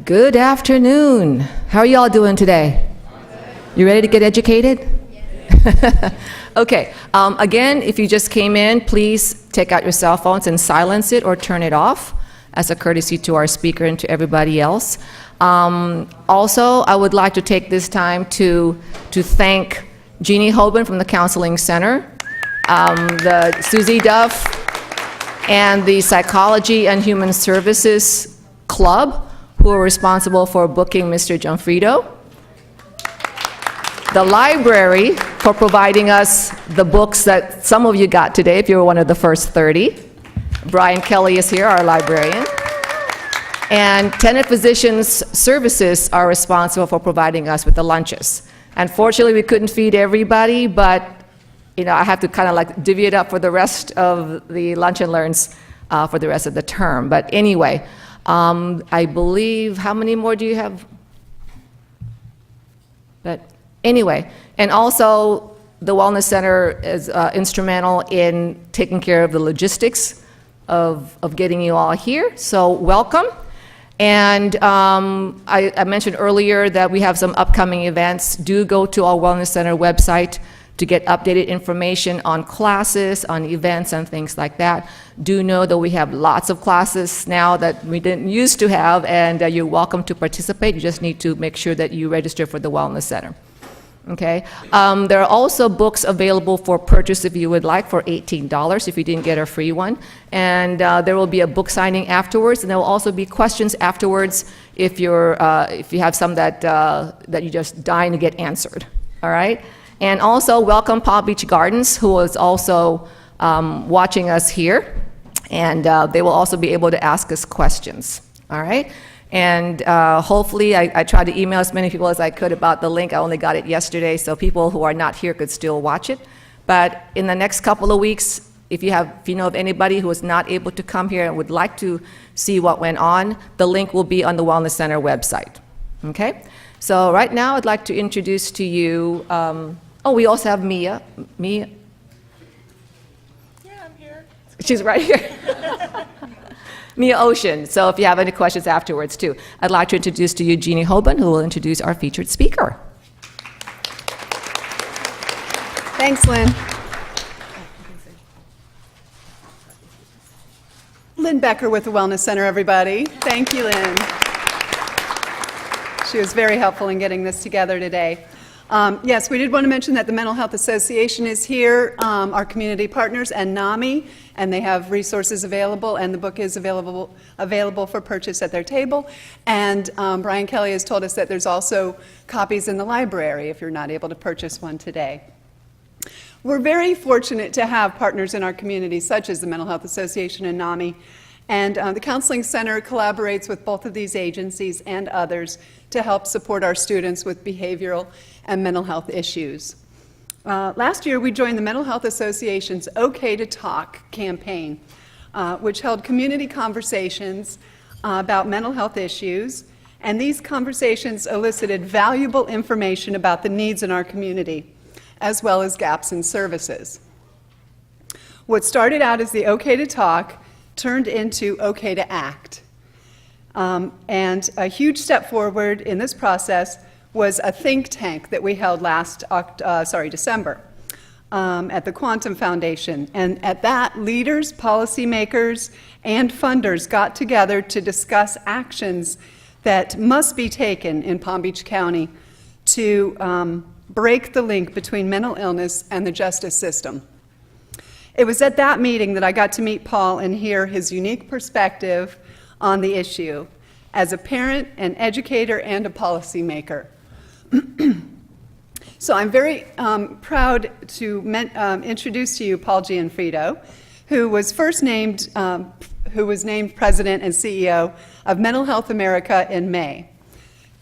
Good afternoon. How are you all doing today? You ready to get educated? Yes. Okay. Again, if you just came in, please take out your cell phones and silence it or turn it off as a courtesy to our speaker and to everybody else. Also, I would like to take this time to thank Jeannie Hoban from the Counseling Center, the Susie Duff, and the Psychology and Human Services Club, who are responsible for booking Mr. Gionfriddo. The library for providing us the books that some of you got today, if you were one of the first 30. Brian Kelly is here, our librarian. And Tenet Physicians Services are responsible for providing us with the lunches. Unfortunately, we couldn't feed everybody, but I have to kind of like divvy it up for the rest of the lunch and learns for the rest of the term. But anyway, I believe, how many more do you have? But anyway, and also the Wellness Center is instrumental in taking care of the logistics of getting you all here, so welcome. And I mentioned earlier that we have some upcoming events. Do go to our Wellness Center website to get updated information on classes, on events, and things like that. Do know that we have lots of classes now that we didn't used to have, and you're welcome to participate. You just need to make sure that you register for the Wellness Center. Okay. There are also books available for purchase if you would like for $18 if you didn't get a free one. And there will be a book signing afterwards, and there will also be questions afterwards if you have some that you're just dying to get answered. All right. And also welcome Palm Beach Gardens, who is also watching us here, and they will also be able to ask us questions. All right. And hopefully, I tried to email as many people as I could about the link. I only got it yesterday, so people who are not here could still watch it. But in the next couple of weeks, if you know of anybody who is not able to come here and would like to see what went on, the link will be on the Wellness Center website. Okay? So right now, I'd like to introduce to you, we also have Mia. Mia? Yeah, I'm here. She's right here. Mia Ocean. So if you have any questions afterwards too. I'd like to introduce to you Jeannie Hoban, who will introduce our featured speaker. Thanks, Lynn. Lynn Becker with the Wellness Center, everybody. Thank you, Lynn. She was very helpful in getting this together today. Yes, we did want to mention that the Mental Health Association is here, our community partners, and NAMI, and they have resources available, and the book is available for purchase at their table. And Brian Kelly has told us that there's also copies in the library if you're not able to purchase one today. We're very fortunate to have partners in our community, such as the Mental Health Association and NAMI. And the Counseling Center collaborates with both of these agencies and others to help support our students with behavioral and mental health issues. Last year, we joined the Mental Health Association's OK to Talk campaign, which held community conversations about mental health issues. And these conversations elicited valuable information about the needs in our community, as well as gaps in services. What started out as the OK to Talk turned into OK to Act. And a huge step forward in this process was a think tank that we held last December at the Quantum Foundation. And at that, leaders, policymakers, and funders got together to discuss actions that must be taken in Palm Beach County to break the link between mental illness and the justice system. It was at that meeting that I got to meet Paul and hear his unique perspective on the issue as a parent, an educator, and a policymaker. So I'm very proud to introduce to you Paul Gionfriddo, who was named President and CEO of Mental Health America in May.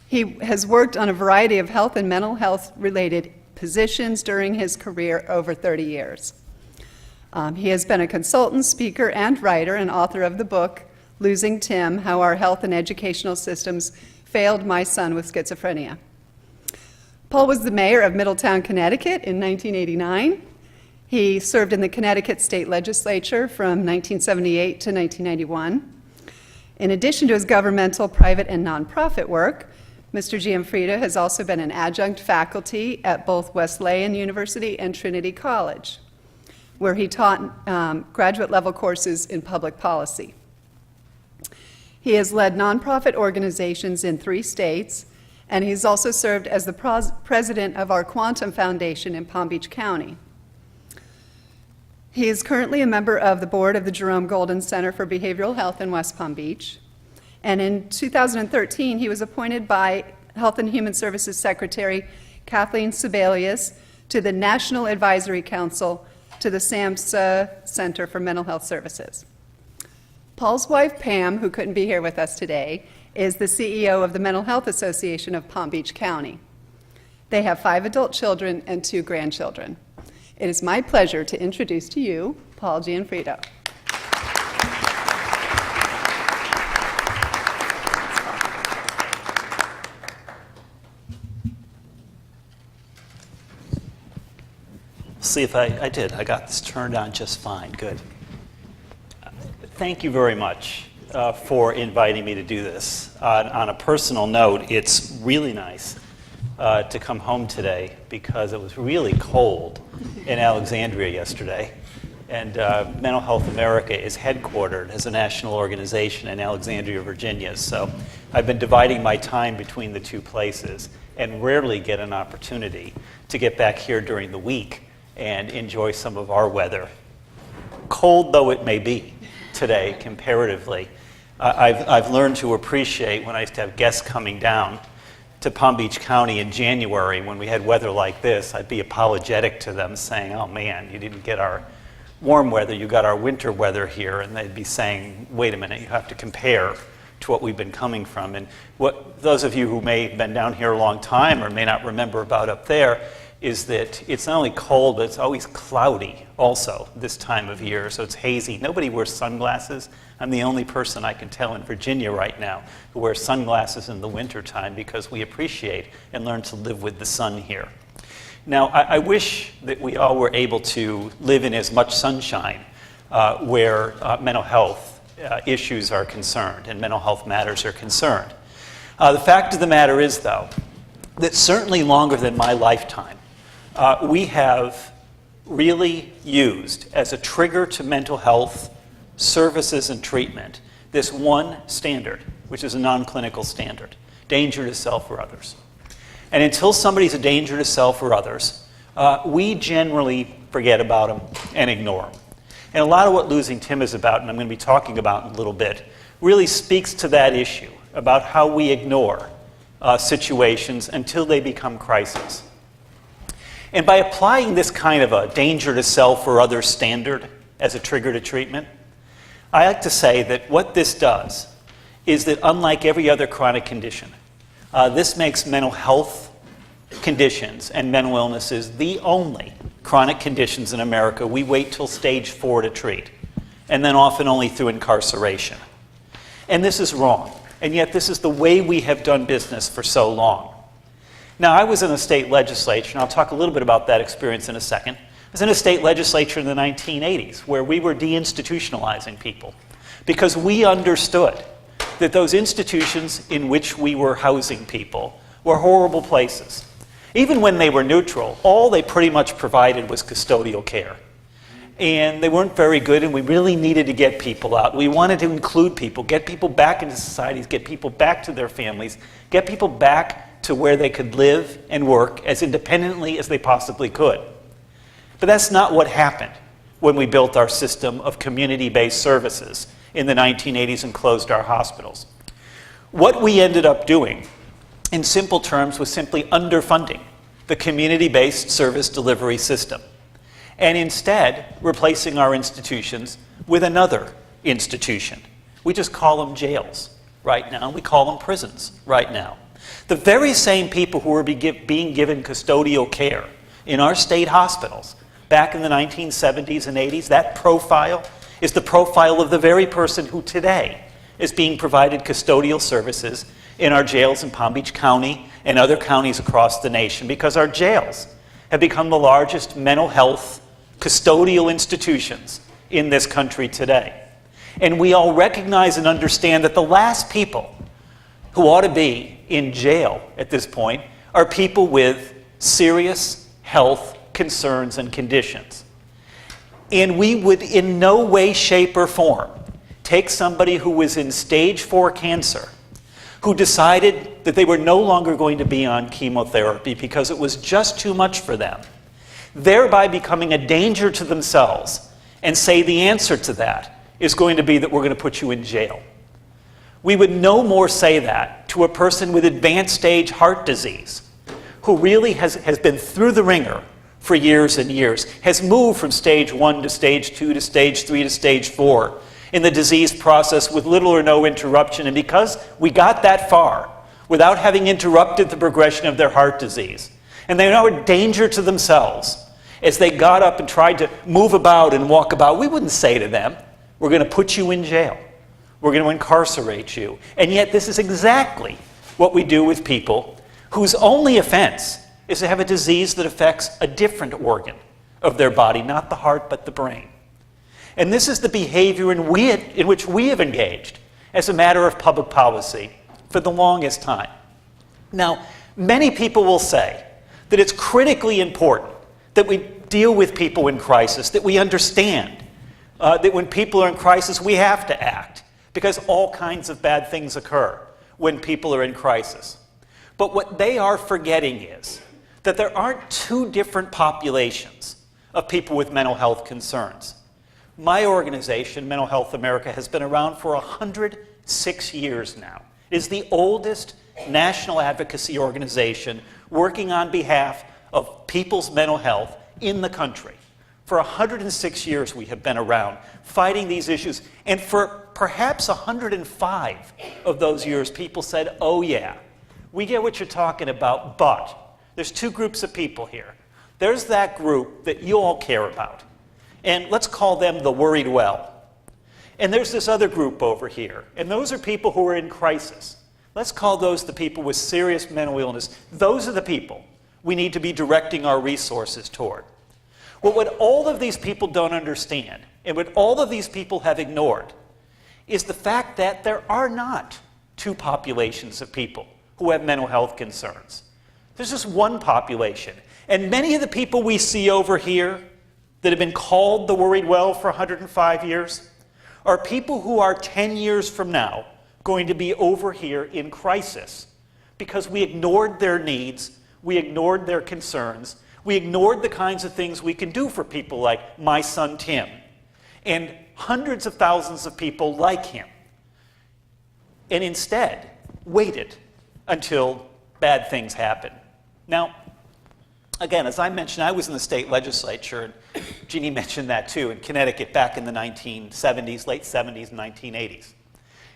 He has worked on a variety of health and mental health related positions during his career over 30 years. He has been a consultant, speaker, and writer, and author of the book, Losing Tim, How Our Health and Educational Systems Failed My Son with Schizophrenia. Paul was the mayor of Middletown, Connecticut in 1989. He served in the Connecticut State Legislature from 1978 to 1991. In addition to his governmental, private, and nonprofit work, Mr. Gionfriddo has also been an adjunct faculty at both Wesleyan University and Trinity College, where he taught graduate-level courses in public policy. He has led nonprofit organizations in 3 states, and he's also served as the president of our Quantum Foundation in Palm Beach County. He is currently a member of the board of the Jerome Golden Center for Behavioral Health in West Palm Beach. And in 2013, he was appointed by Health and Human Services Secretary Kathleen Sebelius to the National Advisory Council to the SAMHSA Center for Mental Health Services. Paul's wife, Pam, who couldn't be here with us today, is the CEO of the Mental Health Association of Palm Beach County. They have 5 adult children and 2 grandchildren. It is my pleasure to introduce to you Paul Gionfriddo. See if I did. I got this turned on just fine. Good. Thank you very much for inviting me to do this. On a personal note, it's really nice to come home today because it was really cold in Alexandria yesterday. And Mental Health America is headquartered as a national organization in Alexandria, Virginia. So I've been dividing my time between the 2 places and rarely get an opportunity to get back here during the week and enjoy some of our weather. Cold though it may be today, comparatively, I've learned to appreciate when I used to have guests coming down to Palm Beach County in January when we had weather like this. I'd be apologetic to them saying, oh man, you didn't get our warm weather, you got our winter weather here. And they'd be saying, wait a minute, you have to compare to what we've been coming from. And what those of you who may have been down here a long time or may not remember about up there is that it's not only cold, but it's always cloudy also this time of year, so it's hazy. Nobody wears sunglasses. I'm the only person I can tell in Virginia right now who wears sunglasses in the wintertime because we appreciate and learn to live with the sun here. Now, I wish that we all were able to live in as much sunshine where mental health issues are concerned and mental health matters are concerned. The fact of the matter is, though, that certainly longer than my lifetime, we have really used as a trigger to mental health services and treatment this one standard, which is a non-clinical standard, danger to self or others. And until somebody's a danger to self or others, we generally forget about them and ignore them. And a lot of what Losing Tim is about, and I'm going to be talking about in a little bit, really speaks to that issue about how we ignore situations until they become crises. And by applying this kind of a danger to self or other standard as a trigger to treatment, I like to say that what this does is that unlike every other chronic condition, this makes mental health conditions and mental illnesses the only chronic conditions in America we wait till stage 4 to treat, and then often only through incarceration. And this is wrong, and yet this is the way we have done business for so long. Now, I was in a state legislature, and I'll talk a little bit about that experience in a second. I was in a state legislature in the 1980s where we were deinstitutionalizing people because we understood that those institutions in which we were housing people were horrible places. Even when they were neutral, all they pretty much provided was custodial care. And they weren't very good, and we really needed to get people out. We wanted to include people, get people back into societies, get people back to their families, get people back to where they could live and work as independently as they possibly could. But that's not what happened when we built our system of community-based services in the 1980s and closed our hospitals. What we ended up doing, in simple terms, was simply underfunding the community-based service delivery system, and instead replacing our institutions with another institution. We just call them jails right now. We call them prisons right now. The very same people who were being given custodial care in our state hospitals back in the 1970s and 80s, that profile is the profile of the very person who today is being provided custodial services in our jails in Palm Beach County and other counties across the nation, because our jails have become the largest mental health custodial institutions in this country today. And we all recognize and understand that the last people who ought to be in jail at this point are people with serious health concerns and conditions. And we would in no way, shape, or form take somebody who was in stage 4 cancer, who decided that they were no longer going to be on chemotherapy because it was just too much for them, thereby becoming a danger to themselves, and say the answer to that is going to be that we're going to put you in jail. We would no more say that to a person with advanced stage heart disease who really has been through the ringer for years and years, has moved from stage 1 to stage 2 to stage 3 to stage 4 in the disease process with little or no interruption. And because we got that far without having interrupted the progression of their heart disease, and they are a danger to themselves as they got up and tried to move about and walk about, we wouldn't say to them, we're going to put you in jail. We're going to incarcerate you. And yet this is exactly what we do with people whose only offense is to have a disease that affects a different organ of their body, not the heart, but the brain. And this is the behavior in which we have engaged as a matter of public policy for the longest time. Now, many people will say that it's critically important that we deal with people in crisis, that we understand that when people are in crisis, we have to act, because all kinds of bad things occur when people are in crisis. But what they are forgetting is that there aren't two different populations of people with mental health concerns. My organization, Mental Health America, has been around for 106 years now. It is the oldest national advocacy organization working on behalf of people's mental health in the country. For 106 years we have been around fighting these issues, and for perhaps 105 of those years people said, oh yeah, we get what you're talking about, but there's two groups of people here. There's that group that you all care about, and let's call them the worried well. And there's this other group over here, and those are people who are in crisis. Let's call those the people with serious mental illness. Those are the people we need to be directing our resources toward. Well, what all of these people don't understand, and what all of these people have ignored, is the fact that there are not two populations of people who have mental health concerns. There's just one population. And many of the people we see over here that have been called the worried well for 105 years are people who are 10 years from now going to be over here in crisis because we ignored their needs, we ignored their concerns, we ignored the kinds of things we can do for people like my son Tim and hundreds of thousands of people like him, and instead waited until bad things happen. Now, again, as I mentioned, I was in the state legislature, and Jeannie mentioned that too, in Connecticut back in the 1970s, late 70s and 1980s.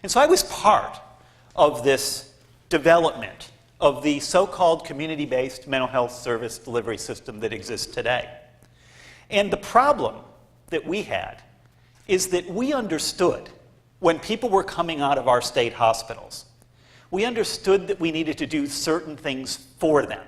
And so I was part of this development of the so-called community-based mental health service delivery system that exists today. And the problem that we had is that we understood when people were coming out of our state hospitals, we understood that we needed to do certain things for them.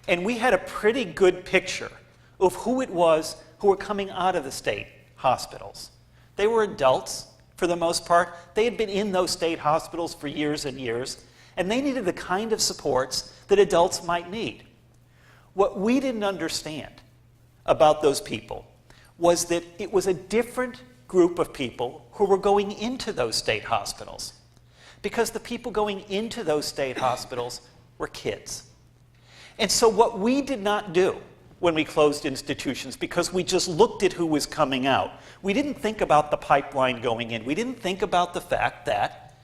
And we had a pretty good picture of who it was who were coming out of the state hospitals. They were adults, for the most part. They had been in those state hospitals for years and years, and they needed the kind of supports that adults might need. What we didn't understand about those people was that it was a different group of people who were going into those state hospitals, because the people going into those state hospitals were kids. And so what we did not do when we closed institutions, because we just looked at who was coming out, we didn't think about the pipeline going in. We didn't think about the fact that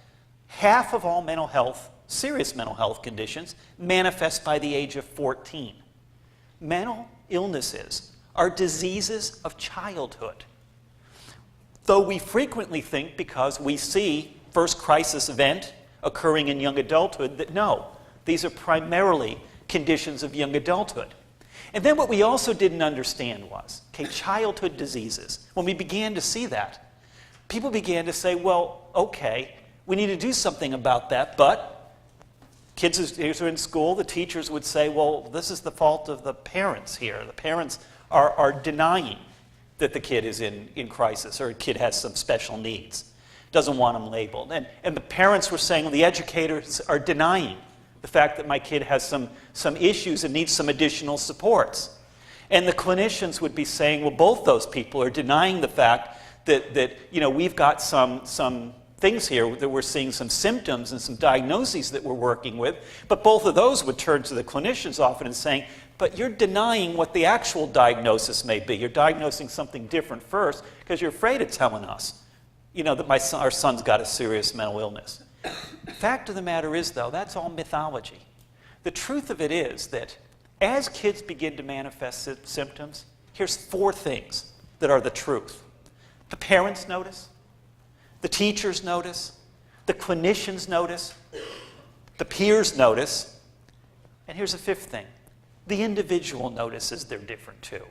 half of all mental health, serious mental health conditions, manifest by the age of 14. Mental illnesses are diseases of childhood. Though we frequently think, because we see first crisis event occurring in young adulthood, that no, these are primarily conditions of young adulthood. And then what we also didn't understand was, okay, childhood diseases. When we began to see that, people began to say, well, okay, we need to do something about that, but kids who are in school, the teachers would say, well, this is the fault of the parents here. The parents are denying that the kid is in crisis or a kid has some special needs. Doesn't want them labeled. And the parents were saying, well, the educators are denying the fact that my kid has some issues and needs some additional supports. And the clinicians would be saying, well, both those people are denying the fact that we've got some things here that we're seeing some symptoms and some diagnoses that we're working with. But both of those would turn to the clinicians often and saying, but you're denying what the actual diagnosis may be. You're diagnosing something different first because you're afraid of telling us, that our son's got a serious mental illness. Fact of the matter is, though, that's all mythology. The truth of it is that as kids begin to manifest symptoms, here's 4 things that are the truth. The parents notice, the teachers notice, the clinicians notice, the peers notice, and here's a 5th thing. The individual notices they're different too.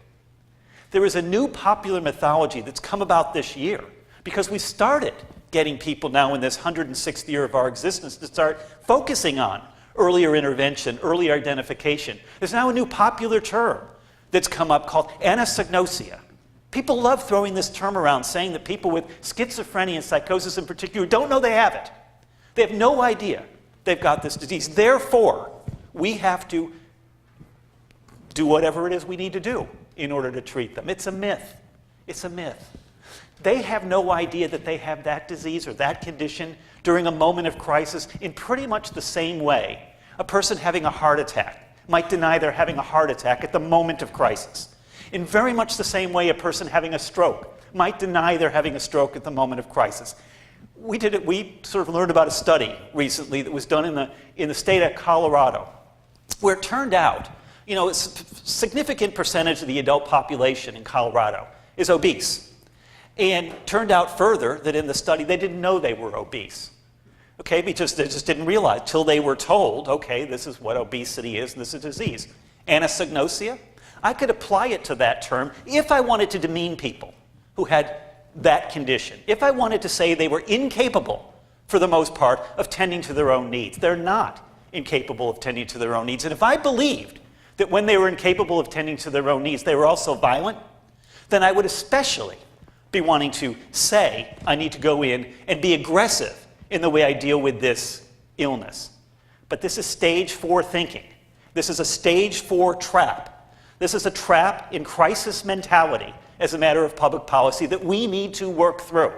There is a new popular mythology that's come about this year because we started getting people now in this 106th year of our existence to start focusing on earlier intervention, early identification. There's now a new popular term that's come up called anosognosia. People love throwing this term around, saying that people with schizophrenia and psychosis in particular don't know they have it. They have no idea they've got this disease. Therefore, we have to do whatever it is we need to do in order to treat them. It's a myth. It's a myth. They have no idea that they have that disease or that condition during a moment of crisis in pretty much the same way a person having a heart attack might deny they're having a heart attack at the moment of crisis. In very much the same way a person having a stroke might deny they're having a stroke at the moment of crisis. We sort of learned about a study recently that was done in the state of Colorado, where it turned out, a significant percentage of the adult population in Colorado is obese. And turned out further that in the study they didn't know they were obese. Okay, because they just didn't realize till they were told, okay, this is what obesity is and this is a disease. Anosognosia, I could apply it to that term if I wanted to demean people who had that condition. If I wanted to say they were incapable, for the most part, of tending to their own needs. They're not incapable of tending to their own needs. And if I believed that when they were incapable of tending to their own needs, they were also violent, then I would especially be wanting to say I need to go in and be aggressive in the way I deal with this illness. But this is stage 4 thinking. This is a stage 4 trap. This is a trap in crisis mentality as a matter of public policy that we need to work through.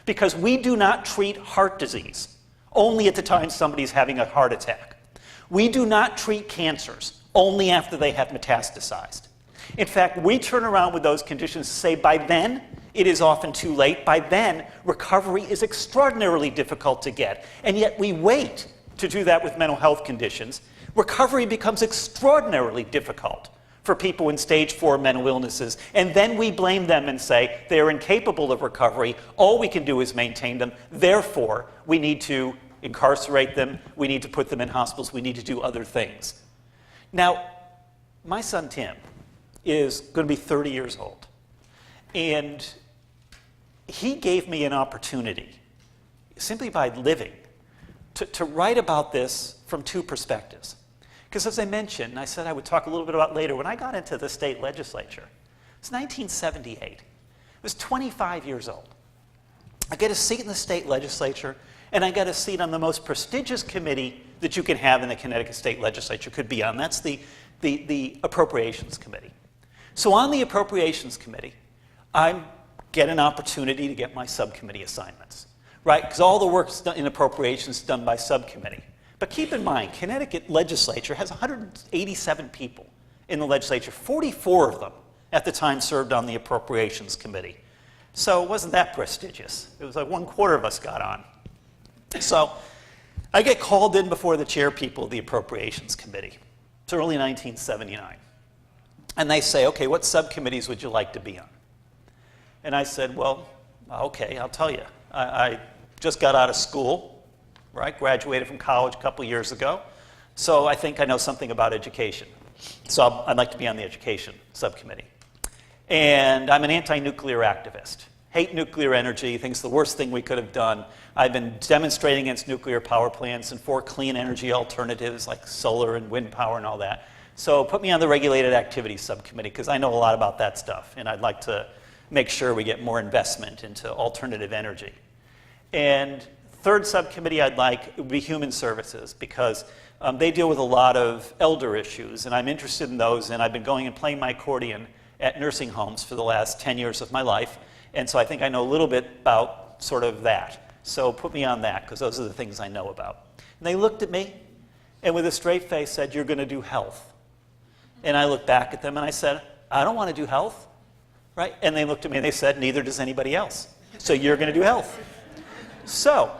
Because we do not treat heart disease only at the time somebody's having a heart attack. We do not treat cancers only after they have metastasized. In fact, we turn around with those conditions and say by then, it is often too late. By then, recovery is extraordinarily difficult to get. And yet we wait to do that with mental health conditions. Recovery becomes extraordinarily difficult for people in stage 4 mental illnesses. And then we blame them and say they are incapable of recovery. All we can do is maintain them. Therefore, we need to incarcerate them. We need to put them in hospitals. We need to do other things. Now, my son Tim is going to be 30 years old. And he gave me an opportunity, simply by living, to write about this from 2 perspectives. Because as I mentioned, and I said I would talk a little bit about later, when I got into the state legislature, it's 1978. I was 25 years old. I get a seat in the state legislature, and I got a seat on the most prestigious committee that you can have in the Connecticut State Legislature could be on. That's the Appropriations Committee. So on the Appropriations Committee, I get an opportunity to get my subcommittee assignments, right? Because all the work in appropriations is done by subcommittee. But keep in mind, Connecticut legislature has 187 people in the legislature. 44 of them at the time served on the Appropriations Committee. So it wasn't that prestigious. It was like 1/4 of us got on. So I get called in before the chair people of the Appropriations Committee. It's early 1979. And they say, okay, what subcommittees would you like to be on? And I said, well, okay, I'll tell you. I just got out of school, right? Graduated from college a couple years ago. So I think I know something about education. So I'd like to be on the education subcommittee. And I'm an anti-nuclear activist. Hate nuclear energy, think it's the worst thing we could have done. I've been demonstrating against nuclear power plants and for clean energy alternatives like solar and wind power and all that. So put me on the regulated activities subcommittee because I know a lot about that stuff and I'd like to make sure we get more investment into alternative energy. And third subcommittee I'd like would be human services, because they deal with a lot of elder issues, and I'm interested in those, and I've been going and playing my accordion at nursing homes for the last 10 years of my life, and so I think I know a little bit about sort of that. So put me on that, because those are the things I know about. And they looked at me, and with a straight face said, "You're going to do health." And I looked back at them, and I said, "I don't want to do health." Right? And they looked at me, and they said, "Neither does anybody else. So you're going to do health." So,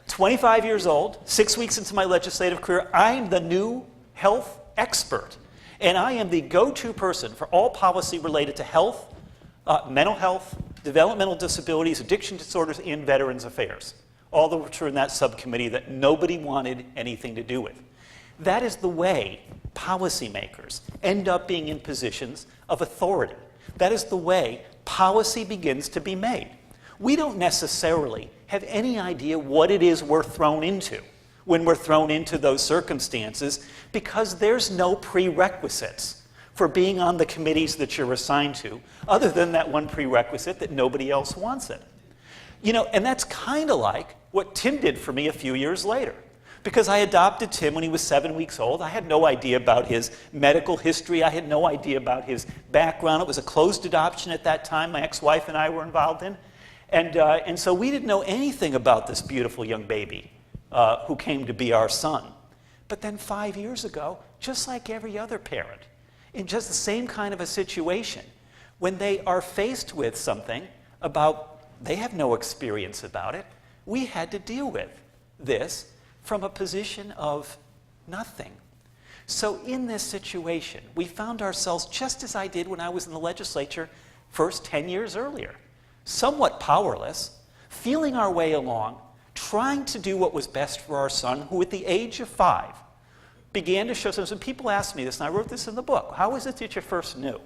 25 years old, 6 weeks into my legislative career, I'm the new health expert. And I am the go-to person for all policy related to health, mental health, developmental disabilities, addiction disorders, and veterans affairs. All of which are in that subcommittee that nobody wanted anything to do with. That is the way policymakers end up being in positions of authority. That is the way policy begins to be made. We don't necessarily have any idea what it is we're thrown into when we're thrown into those circumstances, because there's no prerequisites for being on the committees that you're assigned to, other than that one prerequisite that nobody else wants it. You know, and that's kind of like what Tim did for me a few years later. Because I adopted Tim when he was 7 weeks old. I had no idea about his medical history. I had no idea about his background. It was a closed adoption at that time my ex-wife and I were involved in. And so we didn't know anything about this beautiful young baby who came to be our son. But then 5 years ago, just like every other parent, in just the same kind of a situation, when they are faced with something about, they have no experience about it, we had to deal with this from a position of nothing. So in this situation, we found ourselves just as I did when I was in the legislature first 10 years earlier, somewhat powerless, feeling our way along, trying to do what was best for our son, who at the age of 5 began to show some. People asked me this, and I wrote this in the book. How was it that you first knew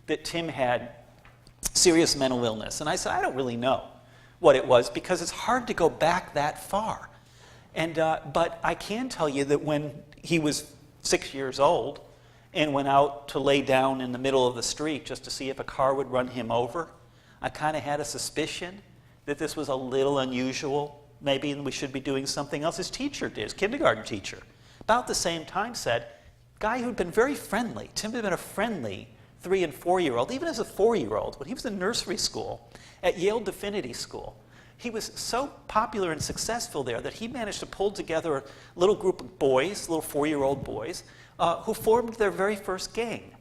that Tim had serious mental illness? And I said, I don't really know what it was, because it's hard to go back that far. But I can tell you that when he was 6 years old and went out to lay down in the middle of the street just to see if a car would run him over, I kind of had a suspicion that this was a little unusual, maybe, and we should be doing something else. His teacher did, his kindergarten teacher, about the same time said, guy who'd been very friendly, Tim had been a friendly 3- and 4-year-old, even as a 4-year-old, when he was in nursery school at Yale Divinity School. He was so popular and successful there that he managed to pull together a little group of boys, little 4-year-old boys, who formed their very first gang.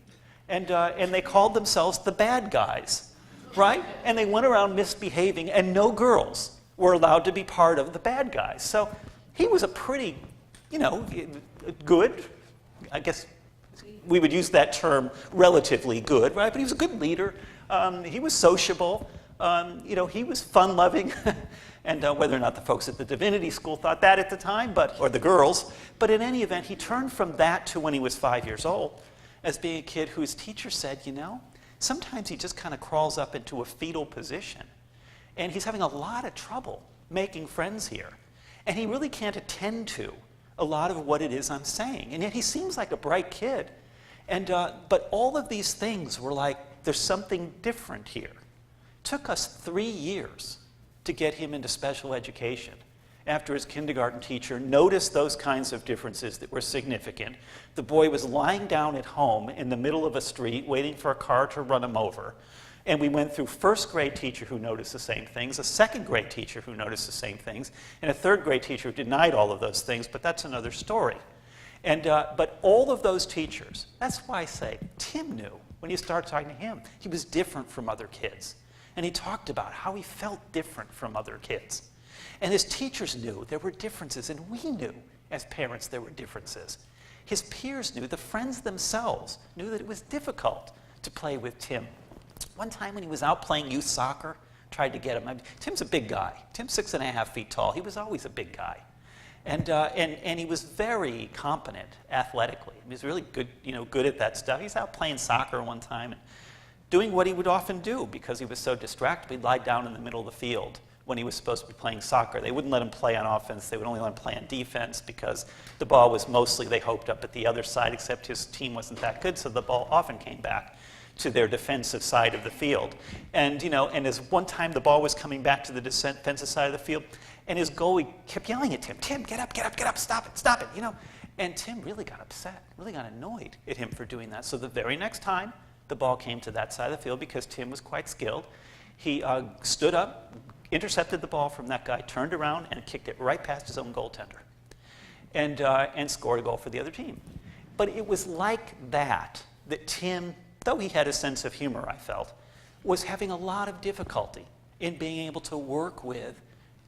And they called themselves the Bad Guys, right? And they went around misbehaving, and no girls were allowed to be part of the Bad Guys. So he was a pretty, good, I guess we would use that term, relatively good, right? But he was a good leader. He was sociable. He was fun-loving, and whether or not the folks at the Divinity School thought that at the time, or the girls, but in any event, he turned from that to when he was 5 years old as being a kid whose teacher said, sometimes he just kind of crawls up into a fetal position, and he's having a lot of trouble making friends here, and he really can't attend to a lot of what it is I'm saying, and yet he seems like a bright kid, but all of these things were like, there's something different here. Took us 3 years to get him into special education after his kindergarten teacher noticed those kinds of differences that were significant. The boy was lying down at home in the middle of a street waiting for a car to run him over. And we went through first grade teacher who noticed the same things, a second grade teacher who noticed the same things, and a third grade teacher who denied all of those things, but that's another story. But all of those teachers, that's why I say Tim knew when you start talking to him, he was different from other kids. And he talked about how he felt different from other kids. And his teachers knew there were differences, and we knew as parents there were differences. His peers knew, the friends themselves knew that it was difficult to play with Tim. One time when he was out playing youth soccer, tried to get him. Tim's a big guy. Tim's 6.5 feet tall. He was always a big guy. And he was very competent athletically. He was really good, good at that stuff. He's out playing soccer one time and doing what he would often do because he was so distracted. He'd lie down in the middle of the field when he was supposed to be playing soccer. They wouldn't let him play on offense. They would only let him play on defense because the ball was mostly, they hoped, up at the other side, except his team wasn't that good, so the ball often came back to their defensive side of the field. And, and as one time the ball was coming back to the defensive side of the field, and his goalie kept yelling at Tim, "Tim, get up, get up, get up, stop it, And Tim really got upset, really got annoyed at him for doing that. So the very next time the ball came to that side of the field, because Tim was quite skilled, he stood up, intercepted the ball from that guy, turned around, and kicked it right past his own goaltender, and scored a goal for the other team. But it was like that Tim, though he had a sense of humor, I felt, was having a lot of difficulty in being able to work with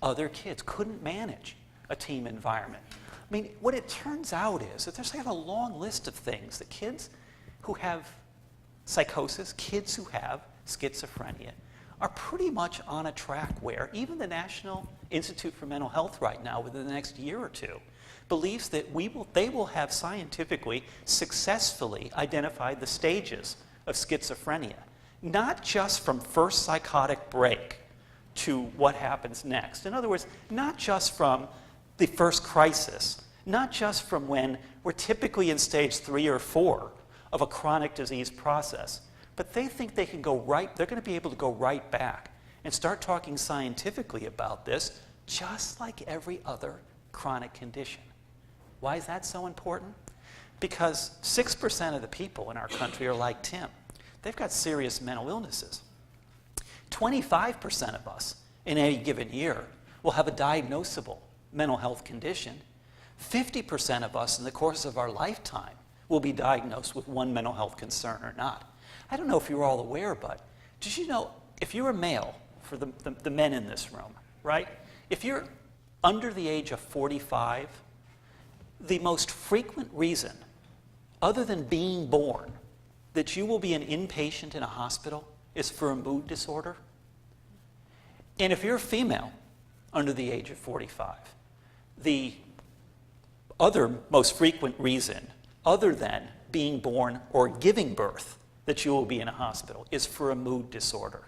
other kids, couldn't manage a team environment. I mean, what it turns out is that there's a long list of things that kids who have psychosis, kids who have schizophrenia, are pretty much on a track where even the National Institute for Mental Health right now, within the next year or two, believes that they will have scientifically successfully identified the stages of schizophrenia, not just from first psychotic break to what happens next. In other words, not just from the first crisis, not just from when we're typically in stage 3 or 4 of a chronic disease process, but they think they're going to be able to go right back and start talking scientifically about this, just like every other chronic condition. Why is that so important? Because 6% of the people in our country are like Tim. They've got serious mental illnesses. 25% of us in any given year will have a diagnosable mental health condition. 50% of us in the course of our lifetime will be diagnosed with one mental health concern or not. I don't know if you're all aware, but did you know if you're a male, for the men in this room, right? If you're under the age of 45, the most frequent reason, other than being born, that you will be an inpatient in a hospital is for a mood disorder. And if you're a female under the age of 45, the other most frequent reason, other than being born or giving birth, that you will be in a hospital is for a mood disorder.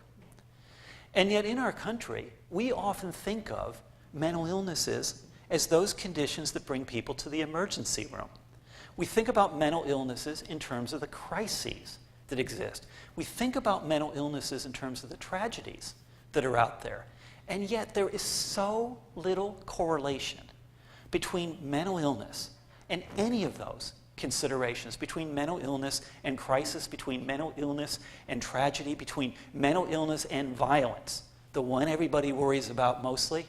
And yet in our country, we often think of mental illnesses as those conditions that bring people to the emergency room. We think about mental illnesses in terms of the crises that exist. We think about mental illnesses in terms of the tragedies that are out there. And yet there is so little correlation between mental illness and any of those considerations, between mental illness and crisis, between mental illness and tragedy, between mental illness and violence, the one everybody worries about mostly.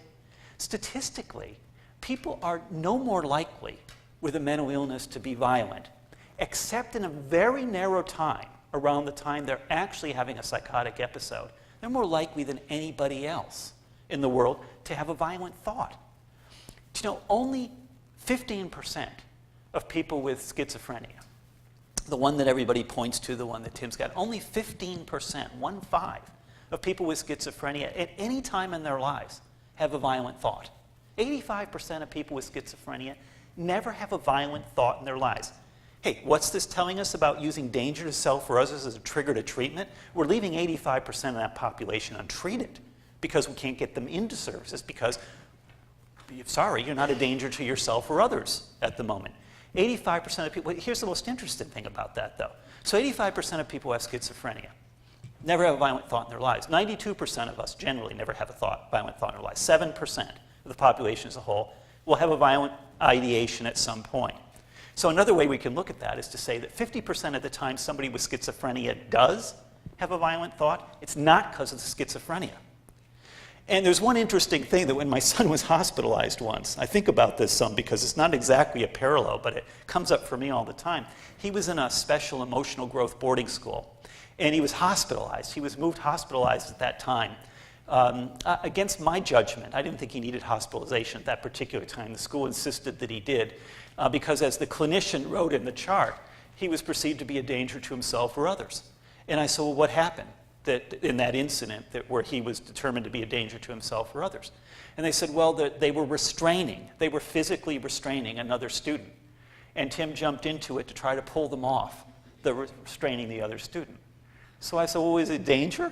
Statistically, people are no more likely with a mental illness to be violent, except in a very narrow time, around the time they're actually having a psychotic episode. They're more likely than anybody else in the world to have a violent thought. Only 15% of people with schizophrenia, the one that everybody points to, the one that Tim's got, only 15%, 1/5, of people with schizophrenia at any time in their lives have a violent thought. 85% of people with schizophrenia never have a violent thought in their lives. Hey, what's this telling us about using danger to self or others as a trigger to treatment? We're leaving 85% of that population untreated because we can't get them into services because, sorry, you're not a danger to yourself or others at the moment. 85% of people, here's the most interesting thing about that though. So 85% of people who have schizophrenia never have a violent thought in their lives. 92% of us generally never have a violent thought in their lives. 7% of the population as a whole will have a violent ideation at some point. So another way we can look at that is to say that 50% of the time somebody with schizophrenia does have a violent thought, it's not because of the schizophrenia. And there's one interesting thing that when my son was hospitalized once, I think about this some because it's not exactly a parallel, but it comes up for me all the time. He was in a special emotional growth boarding school, and he was hospitalized. He was moved hospitalized at that time. Against my judgment, I didn't think he needed hospitalization at that particular time. The school insisted that he did, because as the clinician wrote in the chart, he was perceived to be a danger to himself or others. And I said, well, what happened in that incident where he was determined to be a danger to himself or others? And they said, well, they were physically restraining another student. And Tim jumped into it to try to pull them off, restraining the other student. So I said, well, was it danger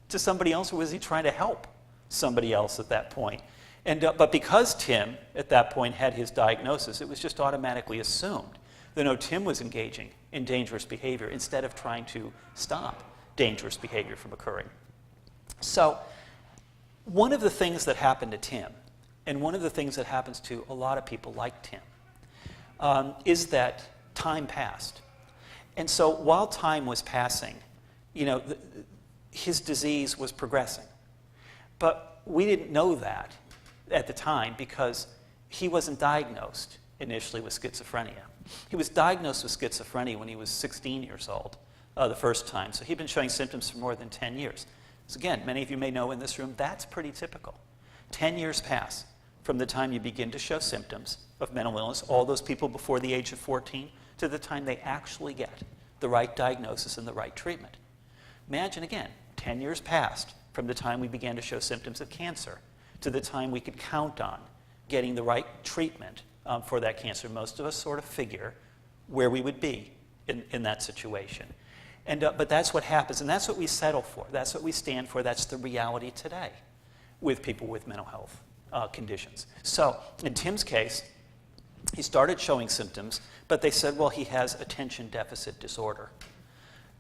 to somebody else, or was he trying to help somebody else at that point? But because Tim, at that point, had his diagnosis, it was just automatically assumed that no, Tim was engaging in dangerous behavior instead of trying to stop dangerous behavior from occurring. So one of the things that happened to Tim, and one of the things that happens to a lot of people like Tim, is that time passed. And so while time was passing, his disease was progressing. But we didn't know that at the time because he wasn't diagnosed initially with schizophrenia. He was diagnosed with schizophrenia when he was 16 years old the first time. So he'd been showing symptoms for more than 10 years. So again, many of you may know in this room, that's pretty typical. 10 years pass from the time you begin to show symptoms of mental illness, all those people before the age of 14, to the time they actually get the right diagnosis and the right treatment. Imagine again, 10 years passed from the time we began to show symptoms of cancer to the time we could count on getting the right treatment for that cancer. Most of us sort of figure where we would be in that situation. But that's what happens, and that's what we settle for. That's what we stand for. That's the reality today with people with mental health conditions. So in Tim's case, he started showing symptoms, but they said, well, he has attention deficit disorder.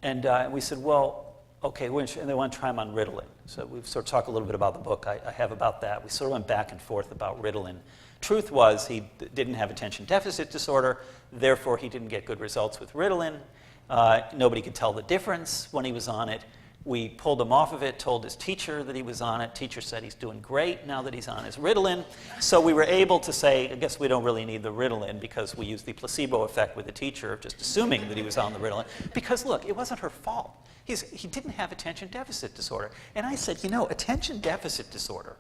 And we said, well, okay, and they want to try him on Ritalin. So we've sort of talked a little bit about the book I have about that. We sort of went back and forth about Ritalin. Truth was he didn't have attention deficit disorder, therefore he didn't get good results with Ritalin. Nobody could tell the difference when he was on it. We pulled him off of it, told his teacher that he was on it. Teacher said he's doing great now that he's on his Ritalin. So we were able to say, I guess we don't really need the Ritalin because we used the placebo effect with the teacher, just assuming that he was on the Ritalin. Because look, it wasn't her fault. He didn't have attention deficit disorder. And I said, attention deficit disorder,